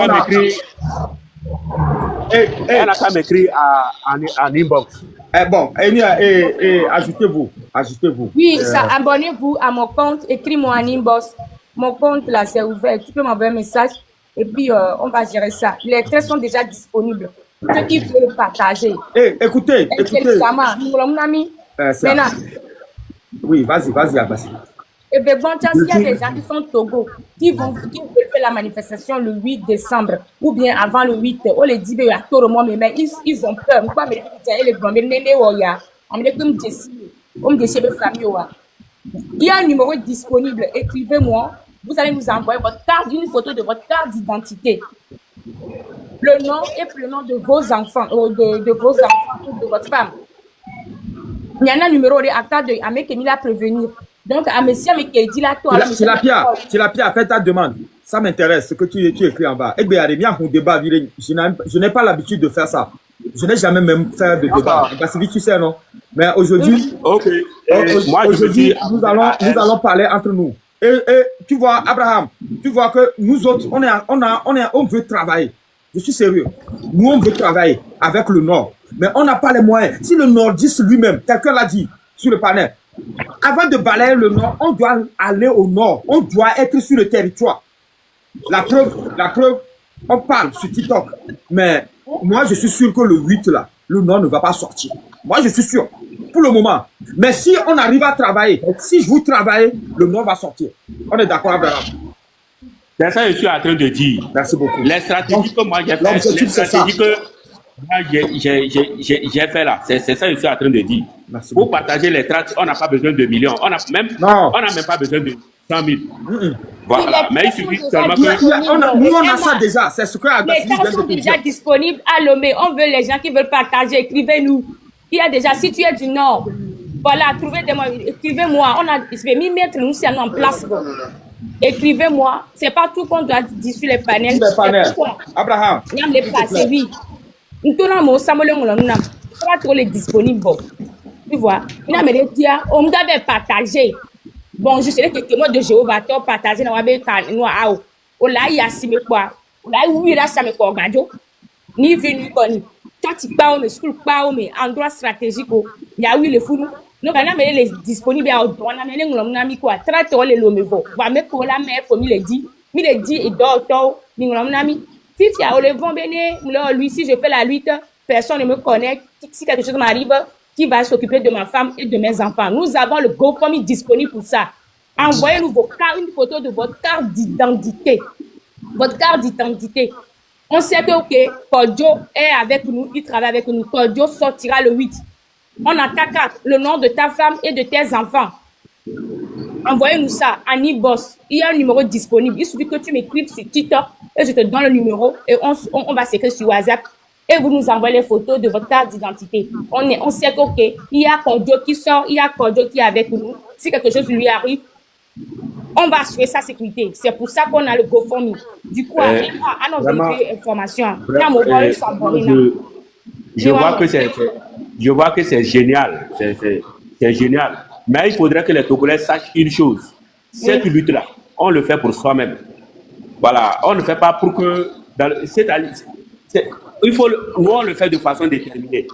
n'a pas m'écrit en inbox. Bon, ajoutez-vous. Oui, ça, abonnez-vous à mon compte, écris-moi en inbox. Mon compte là, c'est ouvert. Tu peux m'envoyer un message et puis on va gérer ça. Les traits sont déjà disponibles. Ceux qui veulent partager. Écoutez. Mon ami. Maintenant. Oui, vas-y, Abbassi. Et bien, bon, s'il y a des gens qui sont au Togo, qui veulent faire la manifestation le 8 décembre, ou bien avant le 8, on les dit, mais ils ont peur. Pourquoi me dire, les On me dit que on me dit que famille. Il y a un numéro disponible. Écrivez-moi. Vous allez nous envoyer votre carte, une photo de votre carte d'identité. Le nom et prénom de vos enfants, de vos enfants ou de votre femme. Il y en a un numéro de acte de Amek Emila prévenir. Donc, à monsieur Amek dit là, toi. C'est la pierre, fais ta demande. Ça m'intéresse, ce que tu écris en bas. Eh bien, il y a un débat. Je n'ai pas l'habitude de faire ça. Je n'ai jamais même fait de débat. Parce que tu sais, non? Mais aujourd'hui, aujourd'hui, nous allons parler entre nous. Et tu vois, Abraham, tu vois que nous autres, on veut travailler. Je suis sérieux. Nous, on veut travailler avec le Nord. Mais on n'a pas les moyens. Si le Nordiste lui-même, quelqu'un l'a dit sur le panel, avant de balayer le Nord, on doit aller au Nord. On doit être sur le territoire. La preuve, on parle sur TikTok. Mais moi, je suis sûr que le 8, là, le Nord ne va pas sortir. Moi, je suis sûr. Pour le moment. Mais si on arrive à travailler, si vous travaillez, le Nord va sortir. On est d'accord, Abraham? C'est ça que je suis en train de dire. Merci beaucoup. Les stratégies que moi j'ai fait, les stratégies que moi j'ai fait là, c'est ça que je suis en train de dire. Merci Pour beaucoup. partager les tracts, on n'a pas besoin de millions. On n'a même pas besoin de 100 000. Voilà. Mais il suffit seulement que... Nous, on a ça déjà. C'est ce que les cartes sont déjà disponibles à Lomé. On veut les gens qui veulent partager. Écrivez-nous. Il y a déjà, si tu es du Nord, voilà, trouvez-moi, écrivez-moi. On a mis mettre nous c'est en place. Bon. Écrivez-moi. C'est pas tout qu'on doit dire sur les panels. Abraham. Il y a les passer, oui. Nous tournons mon Samuel, on a pas trop les disponibles. Bon. Tu vois, il y a des dire, on doit partager. Bon, je sais que moi de Jéhovah, tu as partagé dans la nous à au là, il y a si quoi. Là, oui, là, ça me regarde. Ni venu connaître. Toi, tu parles, mais school parle, mais endroit stratégique, il y a oui, les fous. Donc, on a mis les disponibles à on a mis les noms, quoi. Traite les lomes, bon. On va mettre pour la mer, comme il est dit. Il est dit, et d'autres, nous l'avons mis. Si tu as le vent béné, lui, si je fais la lutte, personne ne me connaît. Si quelque chose m'arrive, qui va s'occuper de ma femme et de mes enfants. Nous avons le GoFundMe disponible pour ça. Envoyez-nous une photo de votre carte d'identité. Votre carte d'identité. On sait que, ok, Kodjo est avec nous, il travaille avec nous. Kodjo sortira le 8. On a ta carte, le nom de ta femme et de tes enfants. Envoyez-nous ça à Boss. Il y a un numéro disponible. Il suffit que tu m'écrives sur TikTok et je te donne le numéro et on va s'écrire sur WhatsApp. Et vous nous envoyez les photos de votre carte d'identité. On sait que, ok, il y a Kodjo qui sort, il y a Kodjo qui est avec nous. Si quelque chose lui arrive, on va assurer sa sécurité. C'est pour ça qu'on a le GoFundMe. Du coup, à nos informations. Je vois que c'est génial. C'est génial. Mais il faudrait que les Togolais sachent une chose. Cette lutte-là, on le fait pour soi-même. Voilà. On ne fait pas pour que... nous, on le fait de façon déterminée.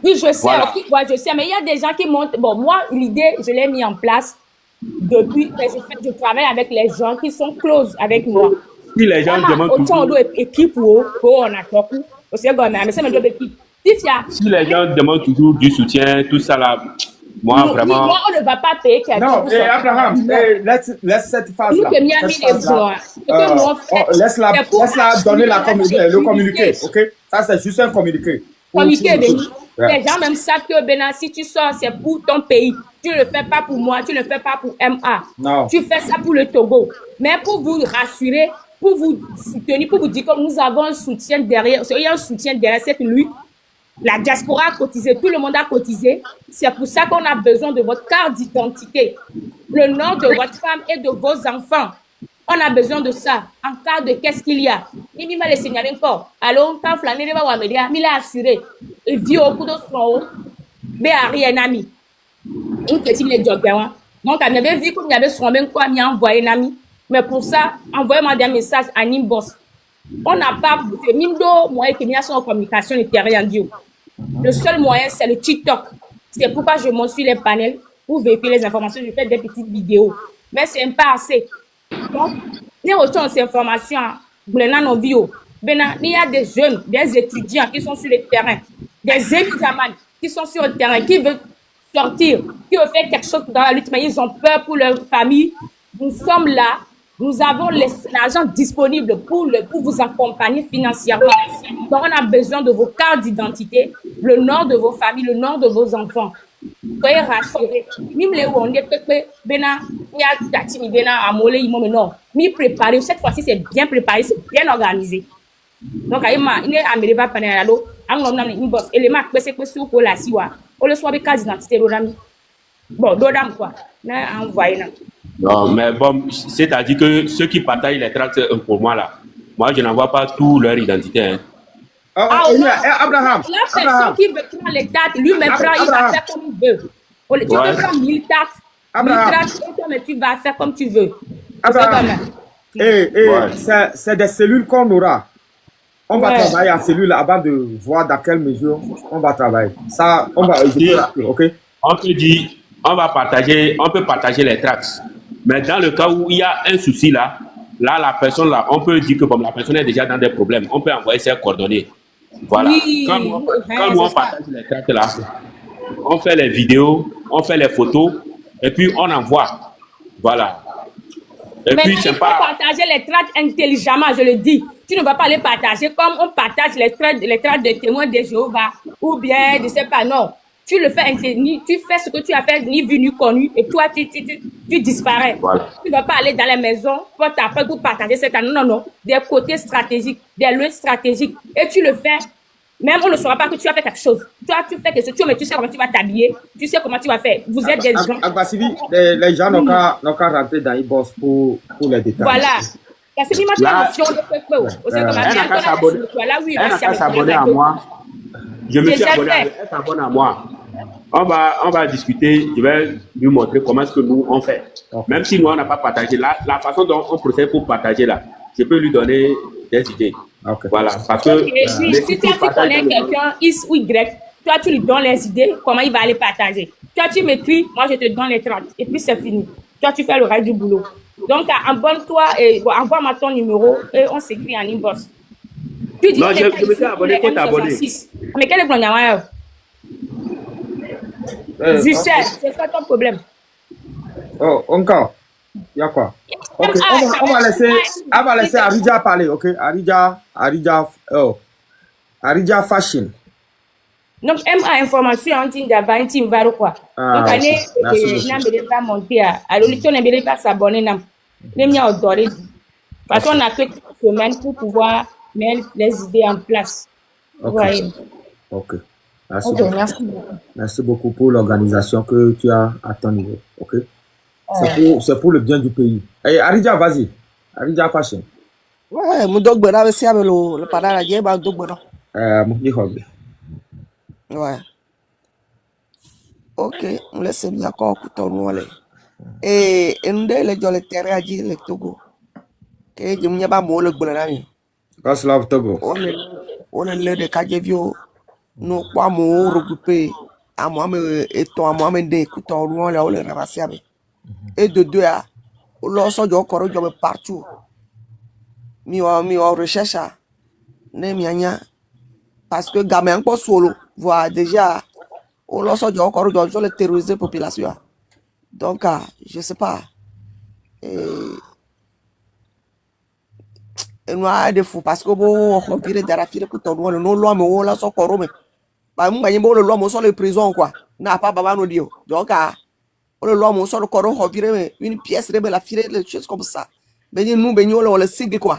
Oui, je sais. Voilà. Je sais. Mais il y a des gens qui montent... Bon, moi, l'idée, je l'ai mis en place depuis... Je travaille avec les gens qui sont close avec moi. Si les gens demandent toujours... Si les gens demandent toujours du soutien, tout ça là... Moi, vraiment... Moi, on ne va pas payer quelqu'un. Non, Abraham, laisse cette phase-là. Laisse-la donner le communiqué, ok? Ça, c'est juste un communiqué. Communiqué, les gens même savent que si tu sors, c'est pour ton pays. Tu ne le fais pas pour moi, tu ne le fais pas pour MA. Non. Tu fais ça pour le Togo. Mais pour vous rassurer, pour vous soutenir, pour vous dire que nous avons un soutien derrière, il y a un soutien derrière cette lutte. La diaspora a cotisé, tout le monde a cotisé. C'est pour ça qu'on a besoin de votre carte d'identité, le nom de votre femme et de vos enfants. On a besoin de ça. En cas de qu'est-ce qu'il y a. Il m'a laissé encore. Alors, quand Flané va voir Média, il a assuré. Il vit au coup de son mais à rien ami. Une petite les job. Donc, on avait vu qu'il y avait son même quoi, il a envoyé un ami. Mais pour ça, envoyez-moi des messages à Nimboss. On n'a pas de Mindo, moyen qui sont en communication et rien dit. Le seul moyen, c'est le TikTok. C'est pourquoi je monte sur les panels pour véhiculer les informations. Je fais des petites vidéos. Mais c'est pas assez. Donc, il y a autant d'informations. Il y a des jeunes, des étudiants qui sont sur le terrain, des étudiants qui sont sur le terrain, qui veulent sortir, qui veulent faire quelque chose dans la lutte, mais ils ont peur pour leur famille. Nous sommes là Nous avons l'argent disponible pour vous accompagner financièrement. Donc, on a besoin de vos cartes d'identité, le nom de vos familles, le nom de vos enfants. Soyez rassurés. Même les on est bena, il y a tatimi bena amolé imo non. Mi préparé. Cette fois-ci, c'est bien préparé, c'est bien organisé. Donc, il est amélioré par panelalo. On a une bosse. Et les marques, c'est que sur la siwa. On le soit avec carte d'identité, bon, d'odam quoi. Là, envoyé là. Non, mais bon, c'est-à-dire que ceux qui partagent les tracts pour moi là, moi je n'envoie pas toute leur identité. Hein. Abraham. La personne qui veut prendre les dates, lui-même prend, il va faire comme il veut. Tu peux prendre 1000 dates, mais tu vas faire comme tu veux. Abraham. C'est des cellules qu'on aura. On va travailler en cellules avant de voir dans quelle mesure on va travailler. Ça, on va ok? On peut dire, on peut partager les tracts. Mais dans le cas où il y a un souci là, la personne là, on peut dire que comme la personne est déjà dans des problèmes, on peut envoyer ses coordonnées. Voilà. Oui, quand nous on partage les tracts là, on fait les vidéos, on fait les photos, et puis on envoie. Voilà. Et puis c'est pas partager les tracts intelligemment, je le dis. Tu ne vas pas les partager comme on partage les tracts de témoins de Jéhovah ou bien, je sais pas, non. Tu le fais tu fais ce que tu as fait, ni vu, ni connu, et toi, tu disparais. Voilà. Tu ne vas pas aller dans les maisons pour partager cette année. Non, non. Des côtés stratégiques, des lieux stratégiques. Et tu le fais. Même on ne saura pas que tu as fait quelque chose. Toi, tu fais quelque chose, mais tu sais comment tu vas t'habiller. Tu sais comment tu vas faire. Vous êtes des gens. Les gens n'ont qu'à rentrer dans e-boss pour les détails. Voilà. Parce que moi, tu as notion de elle n'a qu'à s'abonner à moi. Je me suis abonné, elle s'abonne à moi. On va discuter, je vais lui montrer comment est-ce que nous on fait. Okay. Même si nous on n'a pas partagé, la façon dont on procède pour partager là, je peux lui donner des idées. Okay. Voilà, parce que si tu connais quelqu'un X ou Y, toi tu lui donnes les idées, comment il va aller partager. Toi tu m'écris, moi je te donne les tracts et puis c'est fini. Toi tu fais le reste du boulot. Donc abonne-toi et envoie-moi ton numéro et on s'écrit en inbox. Non, je me suis abonné, faut t'abonner. Mais quel est le problème? C'est ça ton problème. Oh, encore. Il y a quoi? Ok, on va laisser Arija parler, ok? Arija Fashion. Donc, MA information en team d'avant, un team varo quoi. Donc, année, n'ambele pas monter à l'olito, n'ambele pas s'abonner, n'ambele adorer. Parce qu'on a que 3 semaines pour pouvoir mettre les idées en place. Ok. Merci beaucoup pour l'organisation que tu as à ton niveau. Ok. C'est pour le bien du pays. Hey, Arija, vas-y. Arija Fashion. Ouais, mon dog bena aussi avec le parent à Dieu, mon dog bena. Ouais. Ok, on laisse bien encore couteau noir. Et nous les gens les terrains à dire le Togo. Que je m'y pas moi le bena. Qu'est-ce là Togo? On est le de Kajevio. Nous pas moi regroupé à moi et toi moi me des couteaux noirs là on les ramasser avec. Et de deux à l'ensemble du corps de partout. Mi recherche à Nemiania parce que gamin pas solo voit déjà l'ensemble du corps de le terroriser population. Donc je sais pas. Et nous a des fous parce que bon on pire de la fille que ton nous l'homme on la son corps mais bah moi il le l'homme sur les prisons quoi. N'a pas baba nous dio. Donc le l'homme sur le corps on pire une pièce de la fille des choses comme ça. Mais nous baignons on le signe quoi.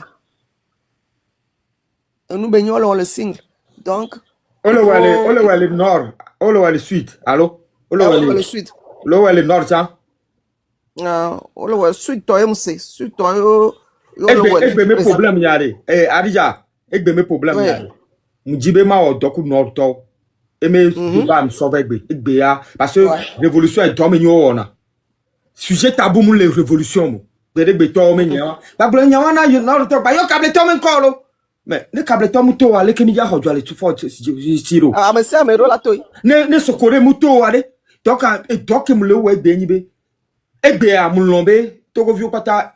Nous baignons on le signe. Donc on le voit le nord, on le voit le sud. Allô? On le voit le sud. On le nord ça. On le voit sud toi MC, sud toi mes problèmes yare. Arija, mes problèmes yare. Mjibe ma o doku nord to. Et me ba me sauver ya parce que révolution est dormi yo ona. Sujet tabou mu les révolutions. Be to me nya. Ba blo nya wana yo nord to ba yo kable to me nkolo. Mais ne kable to mu to ale kemi ya hojo ale tu fo siro. Ah mais ça me rola to. Ne sokore mu to ale. Donc e doke mu le we be nyi be. Egbe ya mu lombe to go viu pata.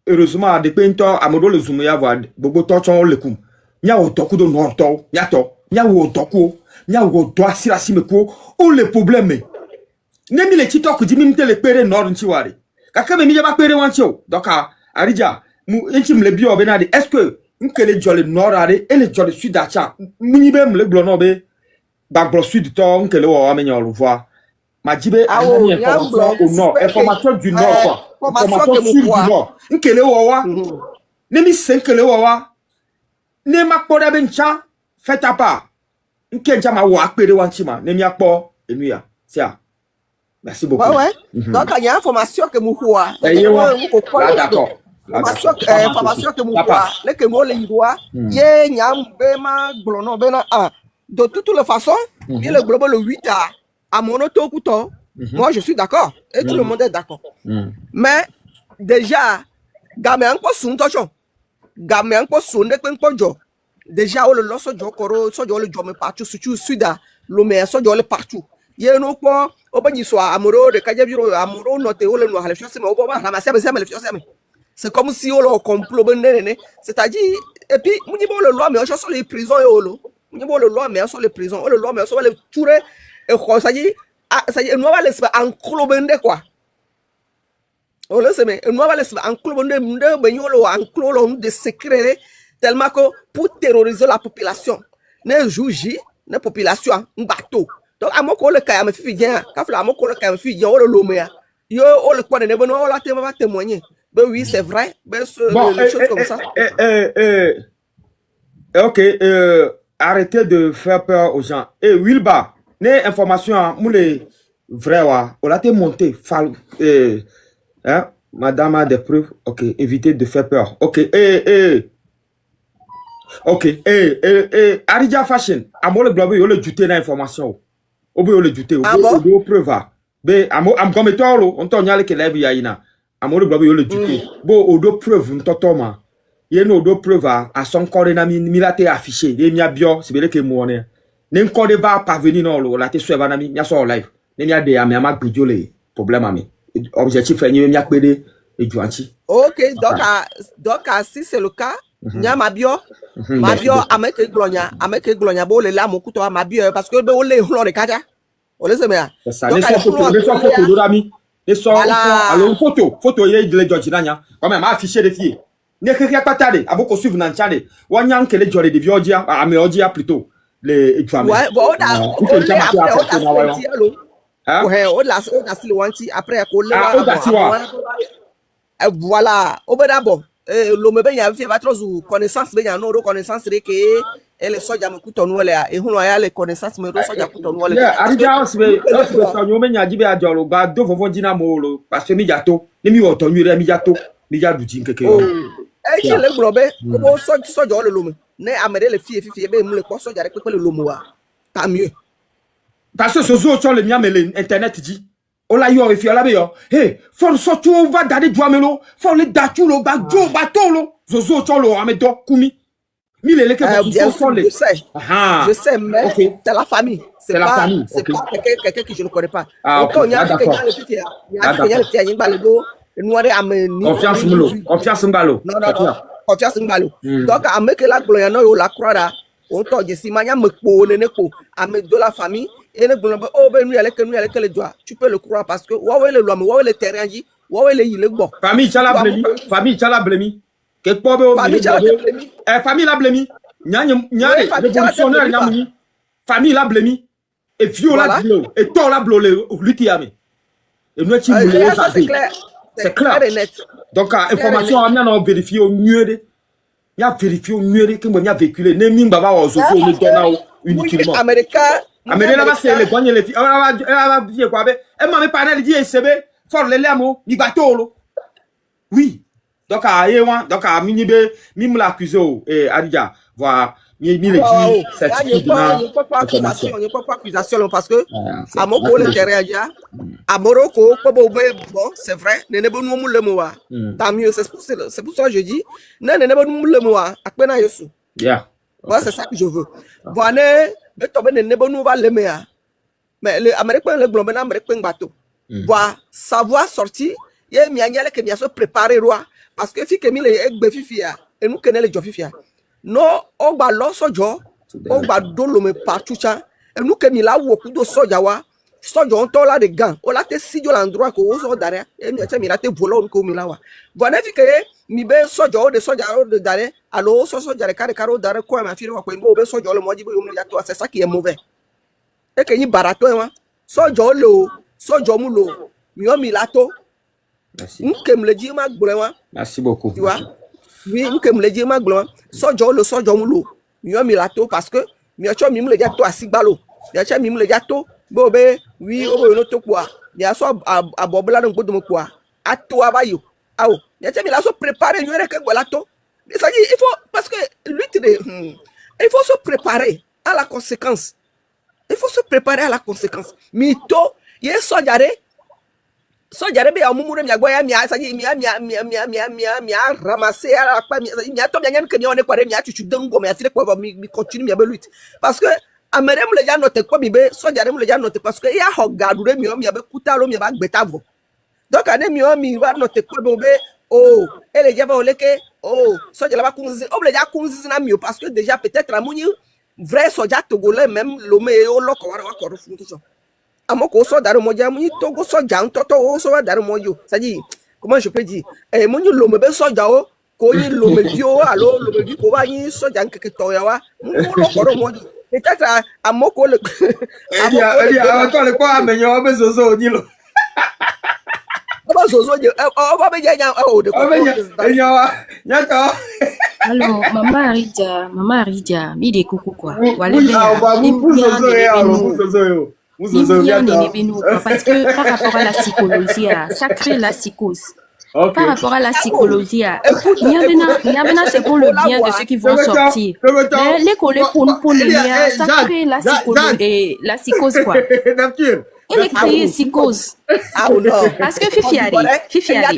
Heureusement, des peintres, à modèle zoom, y avoir beaucoup de temps, le coup. Nya o toku do norto, nya o toku, nya o doa sirasi meko, ou le problème. Nemi le titok di mimte le pere nord nchiwari. Kakame mi yaba pere wancho. Donc Arija, inchi mle bio benadi. Est-ce que nkele jole nord ade et le jole sud acha. Munibe mle blono be baglo sud to nkele wo amenyo le voir. Majibe information au nord, information du nord quoi. Information sud du nord. Nkele wo wa. Nemi senkele wo wa. Ne makpoda bencha fait à part. Nkenja ma wo akpere wanchima. Nemi akpo enuya. Sia. Merci beaucoup. Ouais. Donc, il y a information que nous voit. D'accord. Information que nous voit. Les que nous les voit. Il y a un bema glono bena a. De toutes les façons, il y a le global le 8 à mon auto couteau. Moi, je suis d'accord. Et tout le monde est d'accord. Mais déjà, gamé encore son tochon. Gamé encore son de penpojo. Déjà, on le losse du coro, so le jomme partout, sur Suda, l'homme, so le partout. Il y a un autre. C'est comme si on le complot, c'est-à-dire, et puis, on dit bon, le loi, mais on sur les prisons et on dit bon, le loi, mais on sur les prisons, le loi, mais on sur les tourés, et ça y est, on va laisser en clobende quoi. On le sait, mais on va laisser en clobende, mais on va en clobende de secret, tellement que pour terroriser la population, ne juger la population, un bateau. Donc, à mon collègue, à mes filles, quand à mon collègue, à mes filles, on le lomé. Yo, on le connaît, mais on l'a témoigné. Ben oui, c'est vrai. Ben, des choses comme ça. Ok, arrêtez de faire peur aux gens. Wilba, les informations, moulé, vrai, on l'a monté. Hein, madame a des preuves. Ok, évitez de faire peur. Ok, ok, Arija Fashion, à moi le globe, il a jeté l'information. Obe le douter o preuve be am comme tolo on tonya le kele bi ayina amoro gbo yo le douter bo odo preuve ntotoma ye no odo preuve a son corps na mi late affiché de mi abio se bele ke mu one ne nkode va parvenir no lo la te so eva na mi nya so live ne mi ade am ma gbejo le problème ami objectif enye mi apede ejuanchi. OK, donc si c'est le cas nya mabio ameke glonya bo le la mo kuto mabio parce que be o le hlo de kaja o le se me c'est ça les photos de l'ami les sont alors photo ye le George nanya comme ma affiché de filles ne keke patade aboko suivre nan chale wanya nkele jore de viojia ame ojia plutôt les étudiants ouais bon on a wanti après ko le voilà au d'abord l'homme ben ya fait votre connaissance ben ya no connaissance re que elle soja me kuto le e hunu ya le connaissance me soja kuto le arija osbe tonyo ben ya jibe ajolo ba do fofo jina mo lo parce que mi jato ni mi o tonyo re mi jato mi jadu jin keke e ki le globe ko soja le l'homme ne amere le fie be mu le ko soja re pe le l'homme wa tant mieux parce que sozo cho le mi amele internet dit ola yo e fi ola be yo hey for so tu va dade duamelo for le datu lo ba jo batolo zozo cho lo amedo kumi mi le ke je sais mais okay. C'est la famille c'est la famille c'est pas quelqu'un que je ne connais pas donc on y a quelqu'un le balego noire ameni confiance mbalo non confiance mbalo donc ameke la gloya no yo la croira on to je si manya me po ne ko ame de la famille et le bon oh ben nous que le doigt tu peux le croire parce que ouais le loi ouais le terrain dit ouais le il bon famille chala blemi que pobe famille la blemi nyane révolutionnaire nyamuni famille la blemi et viola blo et to la blo le lutiame et nous ti c'est clair et net donc information on a vérifier au mieux de y a vérifier au mieux de que moi y a véhiculé ne mi baba o so le dona uniquement américain américain va c'est le gagner les filles elle va dire quoi be e ma me panel dit ecb for le lemo ni batolo oui donc donc mi me l'accuser et Adja voir mi le dit certificat pas accusation parce que à mon le terrain déjà à Morocco bon c'est vrai ne bon nous le moa tant mieux c'est pour ça que je dis ne bon le moa akpena yesu yeah moi c'est ça que je veux voilà mais toi ne bon nous va le mais les américains le globe américain bateau voir savoir sortir et mi anyale que mi a se préparer roi parce que fi que mi le egbe fifia et nous connaît le jofifia non on va l'osojo on va dolo me partout ça et nous que mi la wo kudo soja wa soja on tola de gants o la te sidio l'endroit ko o so dare e mi acha mi la te volo ko mi la wa bona fi ke mi be soja o de dare allo soja de kare dare ko ma fi wa ko mbo be soja o le moji be o mi ya to c'est ça qui est mauvais et que ni barato wa soja o lo soja mu lo mi o mi la to Merci. Nke me le dire ma gblema. Merci beaucoup. Tu vois? Oui, nke me le dire ma gblema. Soja o lo soja mu lo mi o mi la to parce que mi acha mi mu le ja to asigbalo mi acha mi mu le ja to Bobe, oui, on ne te quoi. Il y a soit à Bobla donc de quoi. À toi, bayo. Ah, il y a se préparer, il y a que voilà to. Il faut, parce que lui, il faut se préparer à la conséquence. Il faut se préparer à la conséquence. Mito, il y a sojare, mais à moment où il y a ramassé à la quoi, il y a tout bien que on est quoi, il y a tu dongo, mais il quoi, mi continue, il y a lutte. Parce que amerem le ja note kwa bibe soja dem le ja note parce que ya hogadu re mi o mi abe kutalo mi ba gbetavo donc ane mi o mi ba note kwa bobe oh ele ja ba oleke oh soja la ba kunzi o le ja kunzi na mi parce que déjà peut-être amuni vrai soja togolais même lome o loko wara wa koru fun to amoko so daru moja muni togo soja ntoto o so daru mojo ça dit comment je peux dire muni lome be soja o ko yi lome dio alo lome bi ko ba yi soja nkeke to ya wa mo lo koru mojo peut-être à moko le toi le quoi amenyo be zozo ni lo ba zozo o ba be nya o de ko Alors, maman Aridia, mi de coucou quoi. Voilà, parce que par rapport à la psychologie, ça crée la psychose. Okay. Par rapport à la psychologie, Niabena, c'est pour le bien de ceux qui vont sortir. Les collègues pour les liens, ça crée la psychologie et la psychose quoi. Elle est créée psychose. Parce que Fifiari,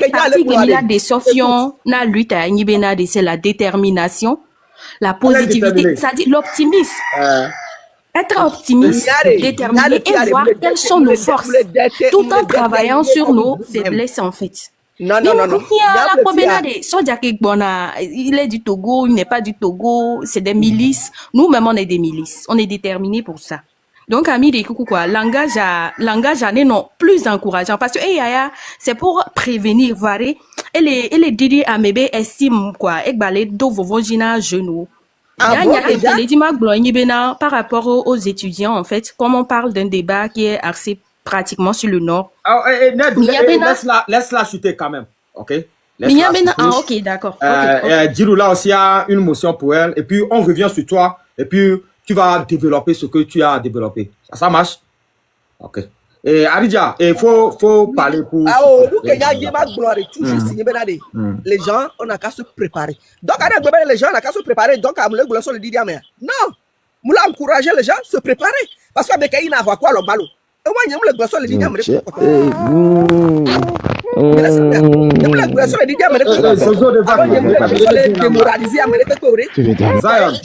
partie qu'il y a des sophions, la lutte à Niabena, c'est la détermination, la positivité, ça dit l'optimisme. Être optimiste, déterminé et voir quelles sont nos forces, tout en travaillant sur nos faiblesses en fait. Non. Il est du Togo, il n'est pas du Togo, c'est des milices. Nous-mêmes, on est des milices. On est déterminés pour ça. Donc, ami de coucou quoi, langage n'est non plus encourageant parce que c'est pour prévenir, varé. Et les Didi Amebe estiment quoi, et balé do vovojina genou. Par rapport aux étudiants, en fait, comme on parle d'un débat qui est axé pratiquement sur le nord. Laisse-la chuter quand même, ok? Ok, d'accord. Djirou, là aussi, il y a une motion pour elle, et puis on revient sur toi, et puis tu vas développer ce que tu as développé. Ça marche? Ok. Et Aridja, il faut parler pour... Les gens, on n'a qu'à se préparer. Donc, les gens, on n'a qu'à se préparer. Donc, non, nous encourager les gens à se préparer. Parce que il n'a pas quoi le ballon. Je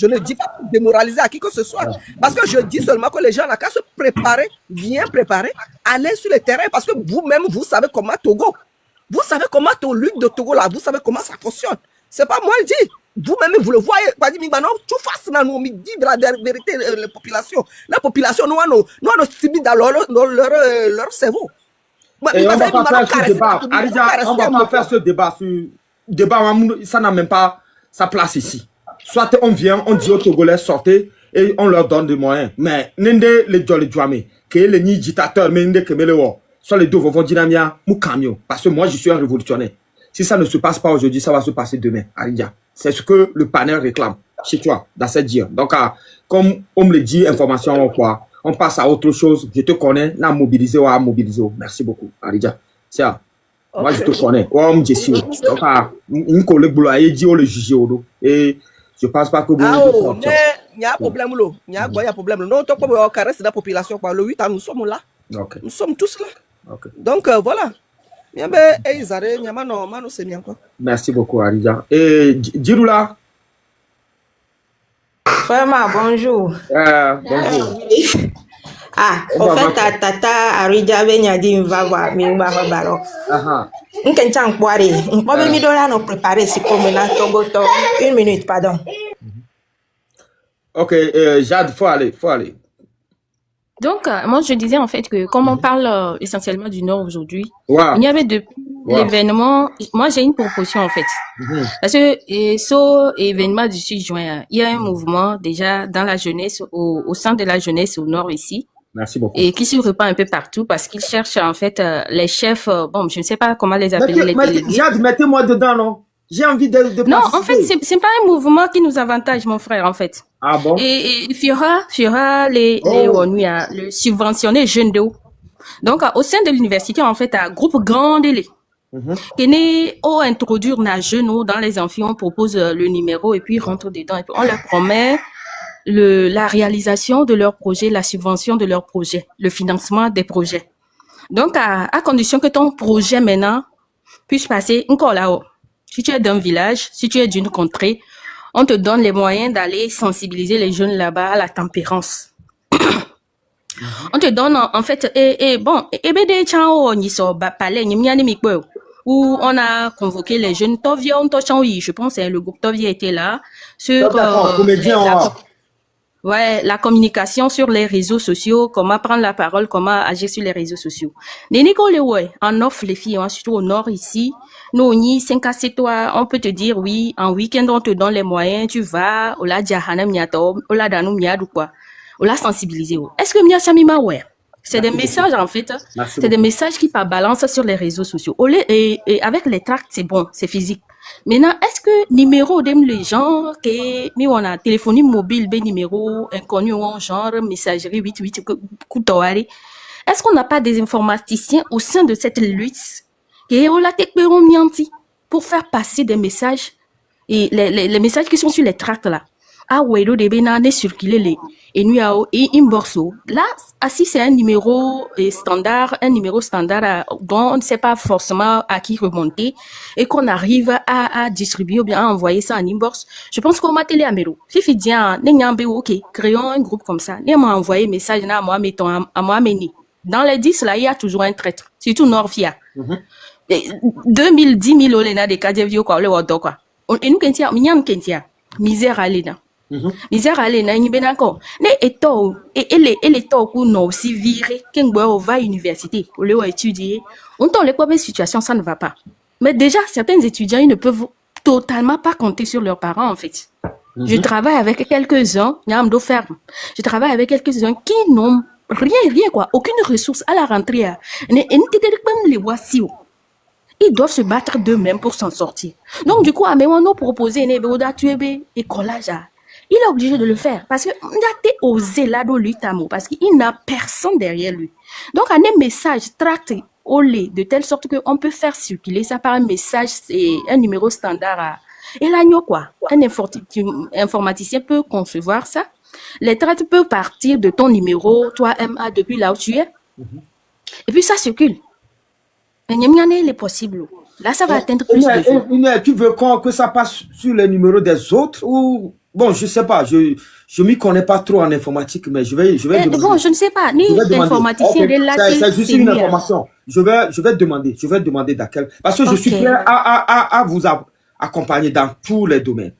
ne dis pas démoraliser à qui que ce soit. Parce que je dis seulement que les gens n'ont qu'à se préparer, bien préparer, aller sur le terrain. Parce que vous-même, vous savez comment Togo. Vous savez comment ton lutte de Togo là, vous savez comment ça fonctionne. C'est pas moi qui dis. Vous-même, vous le voyez. Tu fasses nous dit de la vérité, la population. La population, nous, subit dans leur cerveau. Et on va pas faire ce débat. Aridja, on va pas faire ce débat. Ça n'a même pas sa place ici. Soit on vient, on dit aux Togolais, sortez, et on leur donne des moyens. Mais, nende les Djouame, que les ni dictateurs, mais nende que soit les deux vont dire Moukamio. Parce que moi, je suis un révolutionnaire. Si ça ne se passe pas aujourd'hui, ça va se passer demain, Aridja. C'est ce que le panel réclame chez toi, dans cette dire. Donc, comme on me le dit, information quoi, on passe à autre chose. Je te connais, n'a mobilisé ou à mobiliser. Merci beaucoup, Aridja. C'est ça. Okay. Moi, je te connais. Donc, une collègue boulaye dit, on le juge et je pense pas que vous... Il y a un problème, il y a un problème. Non, tant qu'on caresse la population, le 8 ans, nous sommes là. Okay. Nous sommes tous là. Okay. Donc, voilà. Merci beaucoup, Aridja. Et Djiroula? Vraiment, bonjour. Bonjour. Au fait, tata Aridja Benyadi va voir, mais va voir Baro. N'kenchang Poiré. On peut me donner nous préparer si comme là, Togoto. Une minute, pardon. Ok, Jade, faut aller. Donc, moi, je disais en fait que comme on parle essentiellement du Nord aujourd'hui, Wow. il y avait depuis Wow. l'événement, moi j'ai une proposition en fait. Parce que ce événement du 6 juin, il y a un mouvement déjà dans la jeunesse, au sein de la jeunesse au Nord ici, Merci beaucoup. et qui se répand un peu partout parce qu'ils cherchent en fait les chefs, bon, je ne sais pas comment les appeler, les délégués. Jade, mettez-moi dedans, non? J'ai envie de Non, participer. en fait, c'est pas un mouvement qui nous avantage, mon frère, en fait. Ah bon? Et il y aura les le subventionné jeunes de haut. Donc, au sein de l'université, en fait, un groupe grand délai. Qui n'est au introduire na jeunes dans les amphis, on propose le numéro et puis ils rentrent dedans et puis on leur promet la réalisation de leur projet, la subvention de leur projet, le financement des projets. Donc, à condition que ton projet maintenant puisse passer encore là-haut. Si tu es d'un village, si tu es d'une contrée, on te donne les moyens d'aller sensibiliser les jeunes là-bas à la tempérance. On te donne en fait, où on a convoqué les jeunes. Je pense que le groupe Tovia était là sur la communication sur les réseaux sociaux, comment prendre la parole, comment agir sur les réseaux sociaux. En offre les filles, surtout au nord ici, nous on y 5 à 7 toi, on peut te dire oui, en week-end on te donne les moyens, tu vas, on l'a diahanam niato, on l'a danou niadou quoi, on l'a sensibilisé. Est-ce que miasamima ouais? C'est des messages en fait, c'est des messages qui par balance sur les réseaux sociaux. Et avec les tracts c'est bon, c'est physique. Maintenant, est-ce que numéro d'aime les gens que nous on a téléphonie mobile, ben numéro inconnu ou genre messagerie 88 kutoari. Est-ce qu'on n'a pas des informaticiens au sein de cette lutte qui on la pour faire passer des messages et les messages qui sont sur les tracts là. Ah ouais, de benane circuler les et nous et inboxo. Là, si c'est un numéro standard dont on ne sait pas forcément à qui remonter et qu'on arrive à distribuer ou bien à envoyer ça en inbox, je pense qu'on m'a télé à Mero. Si tu dis ok, créons un groupe comme ça. Nous m'a envoyé message à moi mettons à moi meni. Dans les 10 là, il y a toujours un traître, surtout Norfia. 2010 000 olena de kadevio quoi le wodo quoi. Et nous kentia misère alena. Misère alena ni benako. Ne eto et les toku no aussi viré qu'un va à l'université au lieu étudier. On dans les premières situations ça ne va pas. Mais déjà certains étudiants ils ne peuvent totalement pas compter sur leurs parents en fait. Je travaille avec quelques-uns, je travaille avec quelques-uns qui n'ont rien quoi, aucune ressource à la rentrée. Ils doivent se battre d'eux-mêmes pour s'en sortir. Donc du coup, à nous proposer et collage. Il est obligé de le faire parce que il a osé là dans lui parce qu'il n'a personne derrière lui. Donc un message tracté au lait de telle sorte qu'on peut faire circuler ça par un message, c'est un numéro standard. Et là, quoi, un informaticien peut concevoir ça. Les traites peuvent partir de ton numéro, toi MA, depuis là où tu es. Et puis ça circule. Mais il est possible. Là, ça va atteindre plus de gens. Tu veux que ça passe sur le numéro des autres ou... Bon, je sais pas, je m'y connais pas trop en informatique, mais je vais demander. Bon, je ne sais pas, ni informaticien de la c'est juste une information. Je vais demander d'à parce que je suis prêt à vous accompagner dans tous les domaines.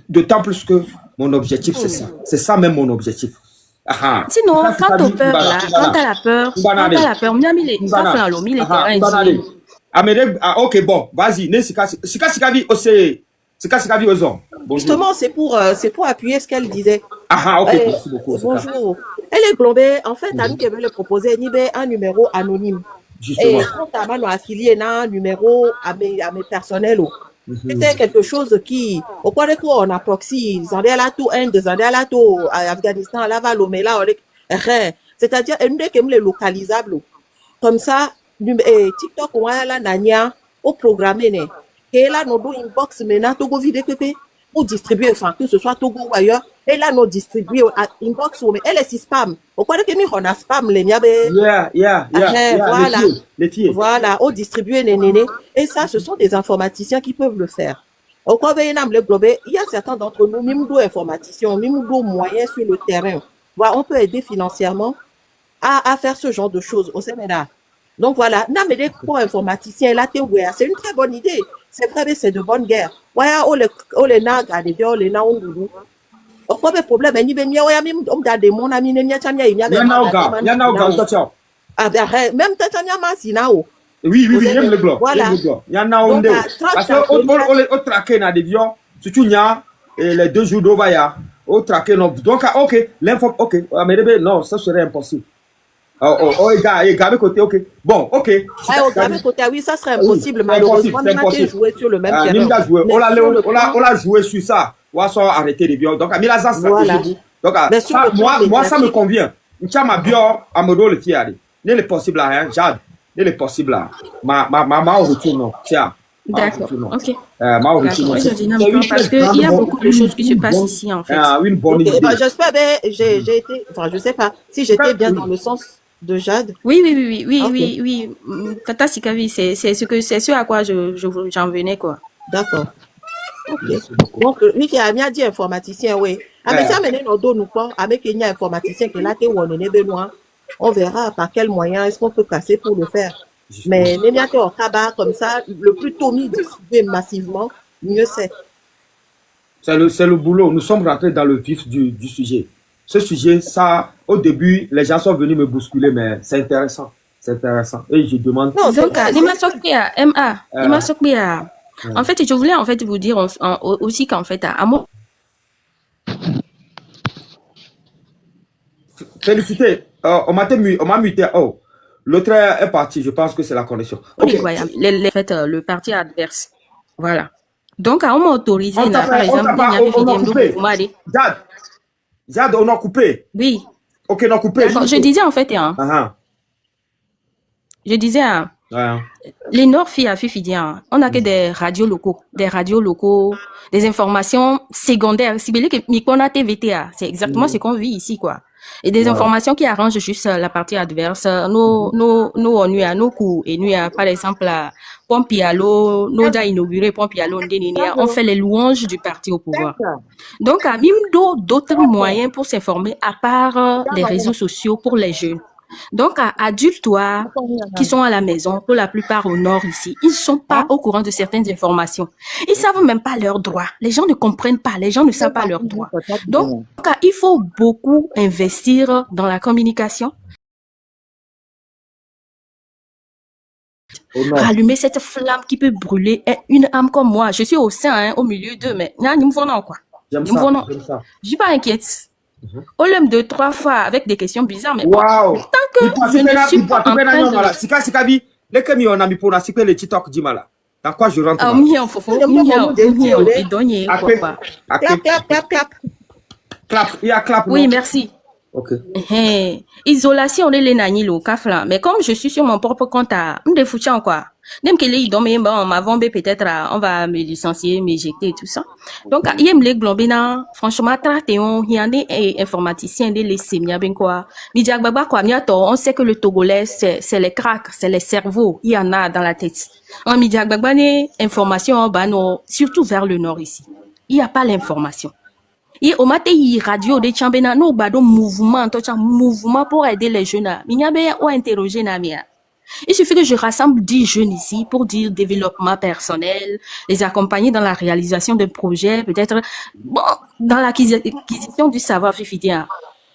D'autant plus que mon objectif, c'est ça. C'est ça même mon objectif. Sinon, quant aux peurs là, quant à la peur, on a mis les terrains ici. Ok, bon, vas-y. Justement, c'est pour appuyer ce qu'elle disait. Ok, merci beaucoup. Bonjour. Elle est globée, en fait, à nous qui veut le proposer, un numéro anonyme. Justement. Et quand à nous affilié un numéro à mes personnels. C'était quelque chose qui, au point de quoi on a proxy, ils en est là tout Inde, ils en est là tout Afghanistan, là va l'Omela, c'est-à-dire, elle nous dit les localisables. Comme ça, TikTok, on a là, Nania, au programme, et là, nous avons inbox, maintenant, Togo vidéo, pour distribuer, enfin, que ce soit Togo ou ailleurs, et là, nous distribuons à inbox, mais elle est spam. Au point de que nous, on a spam, les niabé. Voilà. Voilà, on distribue les nénés. Et ça, ce sont des informaticiens qui peuvent le faire. Au point de il y a certains d'entre nous, même nous informaticiens, même nous moyens sur le terrain. Voilà, on peut aider financièrement à faire ce genre de choses au séminaire. Donc voilà, pour informaticiens, là, c'est une très bonne idée. C'est vrai, c'est de bonne guerre. Voilà, les nags, les nags, Pas de problème, mais ni ben ya ya même on da de mon ami ne nya chamia nya Yana oga utachao. Ah même tachania masinao. Oui, j'aime le blanc. Voilà. Yana onde. Parce que au traquer na devion, surtout nya les 2 jours d'ovaya, au traquer non. Donc OK, l'info OK, mais non, ça serait impossible. Oh, gars, côté, OK. Bon, OK. Côté, oui, ça serait impossible, malheureusement. On a joué sur le même terrain. On l'a joué sur ça. On va arrêter les vieux. Donc, Amila, ça, donc, moi, ça me convient. N'chama bio, amodo le fiari. N'est le possible là, hein, Jade. N'est le possible là. Ma retourne, tiens. D'accord, ok. Parce qu'il y a beaucoup de choses qui se passent ici, en fait. Une bonne idée. J'espère, j'ai été, enfin, je sais pas si j'étais bien dans le sens de Jade. Oui. Tata Sikavi, c'est ce à quoi j'en venais, quoi. D'accord. Ok. Donc, lui qui a bien dit informaticien, oui. Mais si amené nos dos nous pas, avec un informaticien qui là, on verra par quel moyen est-ce qu'on peut casser pour le faire. Mais n'ayant au tabac comme ça, le plus tôt mis distribué massivement, mieux c'est. C'est le boulot. Nous sommes rentrés dans le vif du sujet. Ce sujet, ça, au début, les gens sont venus me bousculer, mais c'est intéressant. C'est intéressant. Et je demande. Non, donc, en fait, je voulais en fait vous dire aussi qu'en fait, à moi. Félicité. On m'a muté. Oh. L'autre est parti, je pense que c'est la connexion. Okay. Le parti adverse. Voilà. Donc, on m'a autorisé, par exemple, Jade, on a coupé. Oui. Ok, on a coupé. Je disais en fait, je disais, les Nord-Filles à Fifidian, on n'a que des radios locaux, des informations secondaires. Si vous voulez que on a TVTA, c'est exactement ce qu'on vit ici, quoi. Et des informations qui arrangent juste la partie adverse. Nous, on y a nos coups. Et nous, par exemple, Pompialo, nous a inauguré Pompialo, on fait les louanges du parti au pouvoir. Donc, à même d'autres moyens pour s'informer, à part les réseaux sociaux pour les jeunes. Donc, à adultes, qui sont à la maison, pour la plupart au nord ici, ils ne sont pas au courant de certaines informations. Ils ne savent même pas leurs droits. Les gens ne comprennent pas, les gens ne savent pas leurs droits. Donc, il faut beaucoup investir dans la communication. Rallumer cette flamme qui peut brûler une âme comme moi. Je suis au sein, au milieu d'eux, mais il me faut non, quoi. J'aime ça. Je suis pas inquiète. Au lieu de 3 fois avec des questions bizarres, mais wow. Tant que je ne suis pas en train de... Sikavi, les camions on a mis pour la le TikTok d'Imala. Dans quoi je rentre? Clap. Il y a clap. Oui, merci. Ok. Isolation de l'enanilo kafla. Mais comme je suis sur mon propre compte à m'defouchant quoi. Même que les on m'a vendu peut-être on va me licencier, m'éjecter et tout ça. Donc il y a les globina franchement traité on y en est informaticien de les semia ben quoi. Midiak baba quoi on sait que le Togolais c'est les cracks, c'est les cerveaux, il y en a dans la tête. En Midiak baba né information bano surtout vers le nord ici. Il y a pas l'information. Et au matin, il radio de Chambena, nous badons mouvement pour aider les jeunes. Il y a bien interroger Namia. Il suffit que je rassemble 10 jeunes ici pour dire développement personnel, les accompagner dans la réalisation de projets, peut-être, bon, dans l'acquisition du savoir fifidien.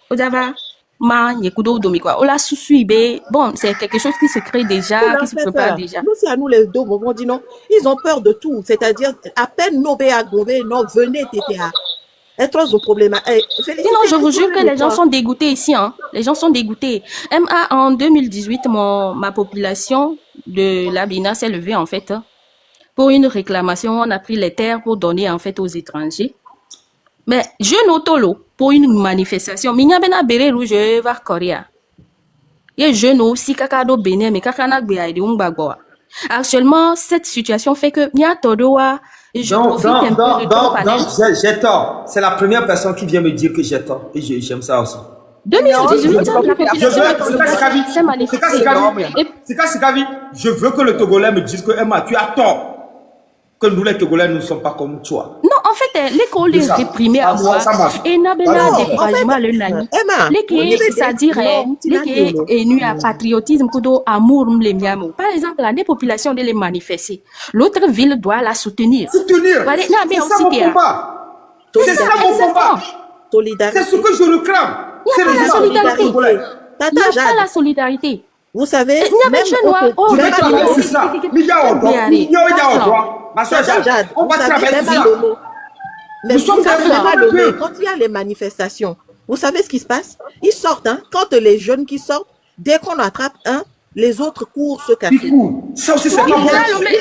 Odava, on l'a sous-suivi. Bon, c'est quelque chose qui se crée déjà, qui se prépare déjà. Nous, c'est à nous les deux, on dit non. Ils ont peur de tout. C'est-à-dire, à peine nos non, venez, TTA. Sinon, je vous jure que les gens sont dégoûtés ici, hein. Les gens sont dégoûtés. En 2018, ma population de l'Abina s'est levée, en fait. Pour une réclamation, on a pris les terres pour donner, en fait, aux étrangers. Mais, je n'autolo, pour une manifestation, Minyabena Bere Rouge, va Korea. Il y a jeune aussi, kakado Bénin, mais kakanak Béaïdi Umbagboa. Actuellement, cette situation fait que Nya Todoa, j'ai tort. C'est la première personne qui vient me dire que j'ai tort. Et j'aime ça aussi. 2018, je veux que le Togolais me dise que Emma, tu as tort. Que nous, les Togolais, nous ne sommes pas comme toi. Non, en fait, l'école est réprimée à moi. Et n'a pas découragement le nani. C'est-à-dire, les nu à patriotisme, kudo amour, les miamo. Par exemple, la population de les manifester. L'autre ville doit la soutenir. Soutenir. C'est ça mon combat. solidarité. C'est ce que je réclame. Il n'y a pas la solidarité. Il Tata n'y a pas Jade, la solidarité. vous savez, Il y a même des jeunes noirs. ok, Je vais travailler sur ça. Ma soeur Tata Jade, on va vous savez, travailler même sur à ça. Lomé, mais Nous sommes vous savez, dans même à un Lomé, lieu. quand il y a les manifestations, vous savez ce qui se passe? Ils sortent, hein, quand les jeunes qui sortent, dès qu'on attrape un, les autres courent se cacher. Ça aussi, c'est Oui, pas bon.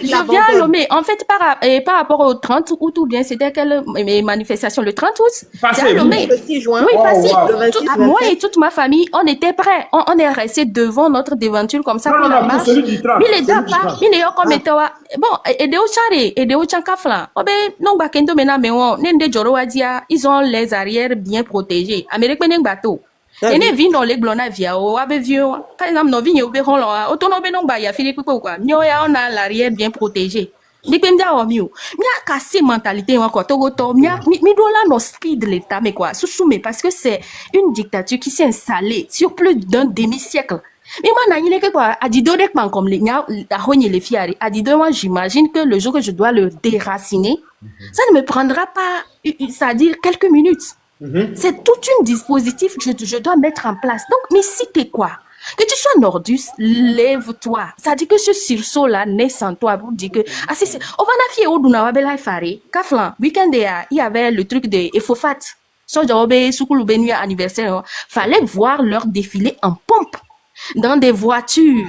je viens à Lomé. En fait, par rapport au 30 août, ou bien c'était quelle manifestation? Le 30 août? Passé, C'est à Lomé. Le 6 juin, Oui, passé. le 26, Moi 27. et toute ma famille, on était prêts. On est restés devant notre devanture comme ça Non, pour non, la non, pour marche. celui du 30. Mais les dapas, mais les comme étaient bon, et des ochare, et des ochankafla. Oh ben, non, bakendo mena mewo, nende joro wadia, ils ont les arrières bien protégés. Amérique menen bateau. Et ne vin dans les glona via o abe vieux. Par exemple, nos vignes au béron là, autono benon ba ya fili pipo quoi. Nyoya on a l'arrière bien protégé. Dipemda o mieux. Mia cassé mentalité encore togo to. Mia mi dola no speed l'état mais quoi. Sous-soumet parce que c'est une dictature qui s'est installée sur plus d'un demi-siècle. Mais moi, n'a que quoi, à Dido, comme les les fiari, à Dido, moi, j'imagine que le jour que je dois le déraciner, ça ne me prendra pas, c'est-à-dire quelques minutes. C'est tout un dispositif que je dois mettre en place. Donc, mais si t'es quoi? Que tu sois nordus, lève-toi. Ça dit que ce sursaut-là naît en toi pour dire que, ah, c'est, on va nafier au Duna Wabela Fare, Kaflan, week-end, il y avait le truc de Efofat. So, j'avais, Soukoulou Benu anniversaire, fallait voir leur défilé en pompe, dans des voitures.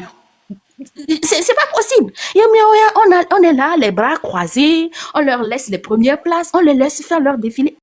C'est pas possible. On est là, les bras croisés, on leur laisse les premières places, on les laisse faire leur défilé.